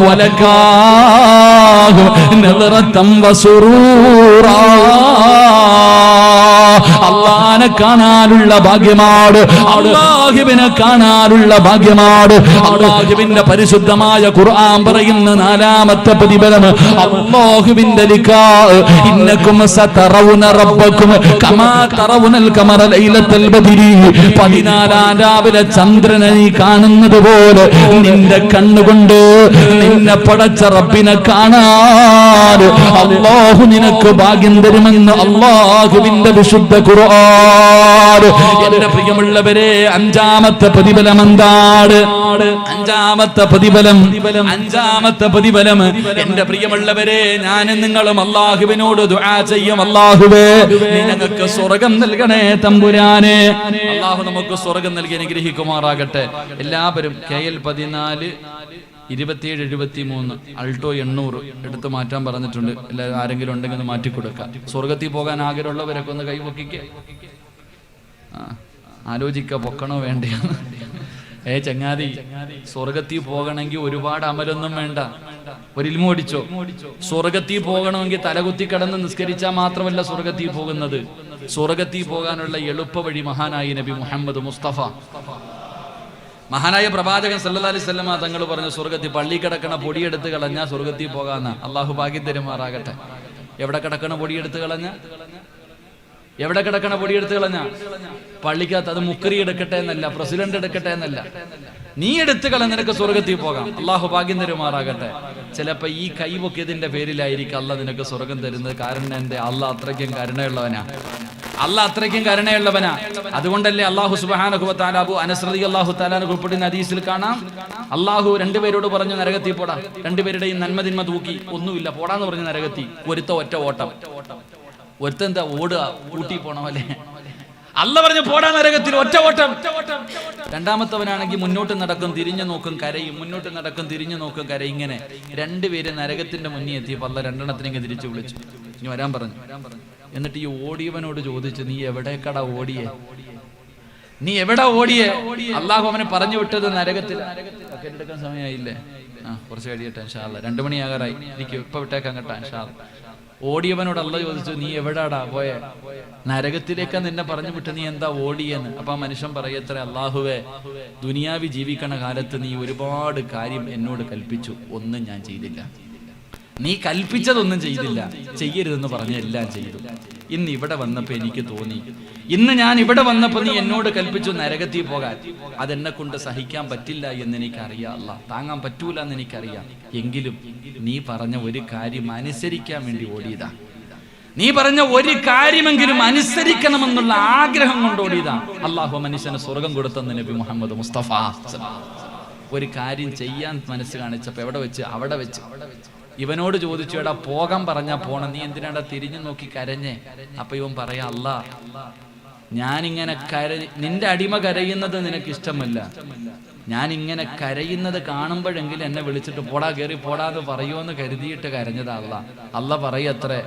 വലകാഹു നദറതൻ വസുറൂറാ. അല്ലാഹ് അള്ളാനെ കാണാനുള്ള ഭാഗ്യമാണ്, അല്ലാഹുവിനെ കാണാനുള്ള ഭാഗ്യമാണ്. അല്ലാഹുവിന്റെ പരിശുദ്ധമായ ഖുർആൻ പറയുന്ന നാലാമത്തെ പ്രതിഫലം അല്ലാഹുവിന്റെ ലിഖാ ഇന്നകും സതറൗന റബ്ബകും കമാ തറൗനൽ ഖമറ ലൈലത്തുൽ ബദ്രി. 14 രാവിലെ ചന്ദ്രനെ നീ കാണുന്നത് പോലെ നിന്റെ കണ്ണുകൊണ്ട് നിന്നെ പടച്ച റബ്ബിനെ കാണാൻ അല്ലാഹു നിനക്ക് ഭാഗ്യം തരുമെന്ന് അല്ലാഹുവിന്റെ വിശുദ്ധ ഖുർആൻ. എന്റെ പ്രിയമുള്ളവരെ, അഞ്ചാമത്തെ പ്രതിഫലം എന്താണ്? അഞ്ചാമത്തെ പ്രതിഫലം എന്റെ പ്രിയമുള്ളവരെ, ഞാനും നിങ്ങളും അല്ലാഹുവിനോട് ദുആ ചെയ്യും. അല്ലാഹുവേ, നീ ഞങ്ങൾക്ക് സ്വർഗ്ഗം നൽകണേ തമ്പുരാനെ. അല്ലാഹു നമുക്ക് സ്വർഗ്ഗം നൽകി അനുഗ്രഹിക്കുമാറാകട്ടെ. എല്ലാവരും KL 14 27 73 അൾട്ടോ 800 എടുത്ത് മാറ്റാൻ പറഞ്ഞിട്ടുണ്ട്. ആരെങ്കിലും ഉണ്ടെങ്കിൽ ഒന്ന് മാറ്റി കൊടുക്കാം. സ്വർഗത്തിൽ പോകാൻ ആഗ്രഹമുള്ളവരൊക്കെ ഒന്ന് കൈപൊക്കിക്ക്. ആലോചിക്ക, പൊക്കണോ വേണ്ടയോ? ചങ്ങാതി, സ്വർഗത്തിൽ പോകണമെങ്കിൽ ഒരുപാട് അമലൊന്നും വേണ്ട. ഒരു ഇൽമു പഠിച്ചോ. സ്വർഗത്തിൽ പോകണമെങ്കിൽ തലകുത്തി കിടന്ന് നിസ്കരിച്ചാൽ മാത്രമല്ല സ്വർഗത്തിൽ പോകുന്നത്. സ്വർഗത്തിൽ പോകാനുള്ള എളുപ്പ വഴി മഹാനായി നബി മുഹമ്മദ് മുസ്തഫ, മഹാനായ പ്രവാചകൻ സല്ലല്ലാഹു അലൈഹി വസല്ലമ തങ്ങൾ പറഞ്ഞു, സ്വർഗത്തിൽ പള്ളി കിടക്കണ പൊടിയെടുത്ത് കളഞ്ഞാൽ സ്വർഗത്തിൽ പോകാന്ന. അള്ളാഹു ഭാഗ്യം തരുമാറാകട്ടെ. എവിടെ കിടക്കണ പൊടിയെടുത്ത് കളഞ്ഞ? എവിടെ കിടക്കണ പൊടിയെടുത്ത് കളഞ്ഞ? പള്ളിക്കകത്ത്. അത് മുക്കറി എടുക്കട്ടെ എന്നല്ല, പ്രസിഡന്റ് എടുക്കട്ടെ എന്നല്ല, നീ എടുത്ത് കളഞ്ഞ നിനക്ക് സ്വർഗത്തിൽ പോകാം. അള്ളാഹു ഭാഗ്യം തരുമാറാകട്ടെ. ചിലപ്പോ ഈ കൈവൊക്കിയതിന്റെ പേരിലായിരിക്കും അള്ളാഹ് നിനക്ക് സ്വർഗം തരുന്നത്. കാരണം എന്റെ അള്ളാഹ് അത്രയ്ക്കും കരുണയുള്ളവനാ. അതുകൊണ്ടല്ലേ അല്ലാഹു സുബ്ഹാനഹു വ തആല അബൂ അനസ് റളിയല്ലാഹു തആല ഉൾപ്പെടുന്ന ഹദീസിൽ കാണാം, അല്ലാഹു രണ്ടുപേരോട് പറഞ്ഞു നരകത്തിൽ പോടാ. രണ്ടുപേരുടെയും നന്മ തിന്മ തൂക്കി, ഒന്നുമില്ല പോടാന്ന് പറഞ്ഞു നരകത്തിൽ. ഒരുത്ത ഒറ്റ ഓട്ടം. ഒരുത്തെന്താ ഓടുക, ഊട്ടി പോണ പോലെ. അല്ലാഹു പറഞ്ഞു പോടാ നരകത്തിൽ, ഒറ്റ ഓട്ടം. രണ്ടാമത്തവനാണെങ്കിൽ മുന്നോട്ട് നടക്കും, തിരിഞ്ഞു നോക്കും, കരയും. മുന്നോട്ട് നടക്കും, തിരിഞ്ഞു നോക്കും, കരയും. ഇങ്ങനെ രണ്ടുപേരും നരകത്തിന്റെ മുന്നിൽ എത്തിയപ്പോൾ അല്ലാഹു രണ്ടെണ്ണത്തിനെങ്കിൽ തിരിച്ചു വിളിച്ചു, ഇനി വരാൻ പറഞ്ഞു. എന്നിട്ട് ഈ ഓടിയവനോട് ചോദിച്ചു, നീ എവിടേക്കടാ ഓടിയേ? നീ എവിടെ ഓടിയേ? അള്ളാഹു അവനെ പറഞ്ഞു വിട്ടത് നരകത്തിൽ. എടുക്കാൻ സമയമായില്ലേ? കുറച്ച് കഴിയട്ടെ ഇൻഷാ അല്ലാഹ്. 2 മണിയാകാറായി. എനിക്ക് ഇപ്പൊ വിട്ടേക്കാൻ കേട്ടാ ഇൻഷാ അല്ലാഹ്. ഓടിയവനോട് അള്ളാഹ് ചോദിച്ചു, നീ എവിടാടാ പോയെ? നരകത്തിലേക്കാ നിന്നെ പറഞ്ഞു വിട്ട്, നീ എന്താ ഓടിയെന്ന്. അപ്പൊ ആ മനുഷ്യൻ പറയത്ര, അള്ളാഹുവേ, ദുനിയാവി ജീവിക്കണ കാലത്ത് നീ ഒരുപാട് കാര്യം എന്നോട് കൽപ്പിച്ചു, ഒന്നും ഞാൻ ചെയ്തില്ല. നീ കൽപ്പിച്ചതൊന്നും ചെയ്തില്ല, ചെയ്യരുതെന്ന് പറഞ്ഞ എല്ലാം ചെയ്തു. ഇന്ന് ഇവിടെ വന്നപ്പോ എനിക്ക് തോന്നി, ഇന്ന് ഞാൻ ഇവിടെ വന്നപ്പോ നീ എന്നോട് കൽപ്പിച്ചു നരകത്തിൽ പോകാൻ. അതെന്നെ കൊണ്ട് സഹിക്കാൻ പറ്റില്ല എന്ന് എനിക്കറിയാം. അല്ലാഹ്, താങ്ങാൻ പറ്റൂല എന്ന് എനിക്കറിയാം. എങ്കിലും നീ പറഞ്ഞ ഒരു കാര്യം അനുസരിക്കാൻ വേണ്ടി ഓടിയതാ. നീ പറഞ്ഞ ഒരു കാര്യമെങ്കിലും അനുസരിക്കണമെന്നുള്ള ആഗ്രഹം കൊണ്ട് ഓടിയതാ. അല്ലാഹു മനുഷ്യന് സ്വർഗം കൊടുത്തെന്ന് നബി മുഹമ്മദ് മുസ്തഫ. ഒരു കാര്യം ചെയ്യാൻ മനസ്സ് കാണിച്ചപ്പോ എവിടെ വെച്ച്? അവിടെ വെച്ച്. ഇവനോട് ചോദിച്ചു, എടാ പോകാൻ പറഞ്ഞാ പോണം, നീ എന്തിനാടാ തിരിഞ്ഞു നോക്കി കരഞ്ഞേ? അപ്പൊ ഇവൻ പറയാ, അല്ലാഹ്, ഞാനിങ്ങനെ നിന്റെ അടിമ കരയുന്നത് നിനക്ക് ഇഷ്ടമല്ല. ഞാനിങ്ങനെ കരയുന്നത് കാണുമ്പോഴെങ്കിലും എന്നെ വിളിച്ചിട്ട് പോടാ, കയറി പോടാന്ന് പറയുമെന്ന് കരുതിയിട്ട് കരഞ്ഞതാ. അല്ലാഹ് പറയത്രേ,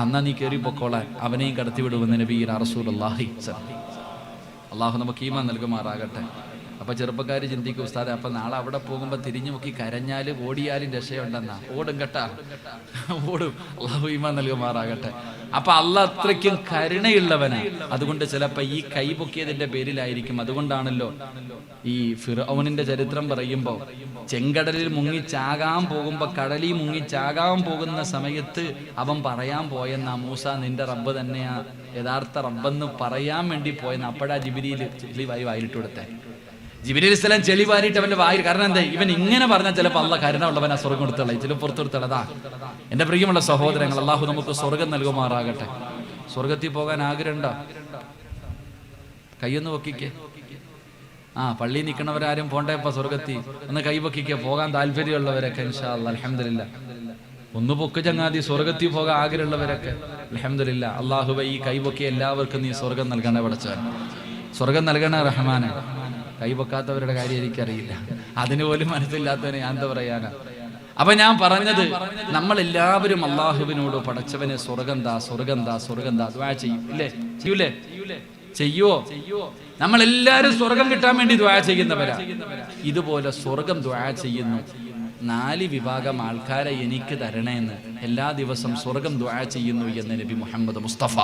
എന്നാ നീ കയറി പൊക്കോളാൻ, അവനെയും കടത്തിവിടുമെന്ന് നബി റസൂലുള്ളാഹി. അള്ളാഹു നമുക്ക് ഈമാൻ നൽകുമാറാകട്ടെ. അപ്പൊ ചെറുപ്പക്കാർ ചിന്തിക്കും, ഉസ്താദെ, അപ്പൊ നാളെ അവിടെ പോകുമ്പോ തിരിഞ്ഞു നോക്കി കരഞ്ഞാലും ഓടിയാലും രക്ഷയുണ്ടെന്നാ. ഓടും കേട്ടാ, ഓടും. അല്ലാഹു ഈമാൻ നൽകുമാറാകട്ടെ. അപ്പൊ അല്ലാഹ് അത്രയ്ക്കും കരുണയുള്ളവനാ. അതുകൊണ്ട് ചിലപ്പോ ഈ കൈപൊക്കിയതിന്റെ പേരിലായിരിക്കും. അതുകൊണ്ടാണല്ലോ ഈ ഫിർഔനിന്റെ ചരിത്രം പറയുമ്പോ, ചെങ്കടലിൽ മുങ്ങിച്ചാകാൻ പോകുമ്പോ, കടലിൽ മുങ്ങിച്ചാകാൻ പോകുന്ന സമയത്ത് അവൻ പറയാൻ പോയെന്നാ, മൂസ നിന്റെ റബ്ബ് തന്നെയാ യഥാർത്ഥ റബ്ബെന്ന് പറയാൻ വേണ്ടി പോയെന്ന്. അപ്പോഴാ ജിബ്രീൽ ചെളിവായി വായിലിട്ട് കൊടുത്തേ. ജിബ്രീൽ അലൈഹിസ്സലാം ചെളി വാരിയിട്ട് അവന്റെ വായിൽ. കാരണം എന്താ? ഇവൻ ഇങ്ങനെ പറഞ്ഞാൽ ചിലപ്പോൾ അള്ളാഹ് കരുണ ഉള്ളവനാ സ്വർഗം കൊടുത്തുള്ള, ചിലപ്പോൾ പുറത്തെടുത്തുള്ളതാ. എന്റെ പ്രിയമുള്ള സഹോദരങ്ങൾ, അള്ളാഹു നമുക്ക് സ്വർഗം നൽകുമാറാകട്ടെ. സ്വർഗത്തിൽ പോകാൻ ആഗ്രഹമുണ്ടോ? കയ്യൊന്ന് പൊക്കിക്കേ. പള്ളിയിൽ നിൽക്കണവരാരും പോണ്ടേപ്പ സ്വർഗത്തിൽ ഒന്ന് കൈപൊക്കിക്കേ. പോകാൻ താല്പര്യമുള്ളവരൊക്കെ ഇൻഷാ അല്ലാഹ് അൽഹംദുലില്ലാ ഒന്ന് പൊക്ക് ചങ്ങാതി. സ്വർഗത്തിൽ പോകാൻ ആഗ്രഹമുള്ളവരൊക്കെ അൽഹംദുലില്ലാ. അള്ളാഹുവേ, ഈ കൈപൊക്കി എല്ലാവർക്കും നീ സ്വർഗം നൽകണേ പടച്ചവൻ. സ്വർഗം നൽകണേ റഹ്മാനെ. കൈപൊക്കാത്തവരുടെ കാര്യം എനിക്കറിയില്ല, അതിന് പോലും മനസ്സില്ലാത്തവനെ ഞാൻ എന്താ പറയാനാ. അപ്പൊ ഞാൻ പറഞ്ഞത്, നമ്മളെല്ലാവരും അള്ളാഹുവിനോട് പടച്ചവനെ സ്വർഗം ദാ, സ്വർഗം ദാ, സ്വർഗം ദാ ദുആ ചെയ്യും. ഇല്ലേ? ചെയ്യൂലേ? ചെയ്യുവോ? നമ്മളെല്ലാരും സ്വർഗം കിട്ടാൻ വേണ്ടി ദുആ ചെയ്യുന്നവരാ. ഇതുപോലെ സ്വർഗം ദുആ ചെയ്യുന്നു. 4 വിഭാഗം ആൾക്കാരെ എനിക്ക് തരണേന്ന് എല്ലാ ദിവസം സ്വർഗം ദുആ ചെയ്യുന്നു എന്ന് നബി മുഹമ്മദ് മുസ്തഫ.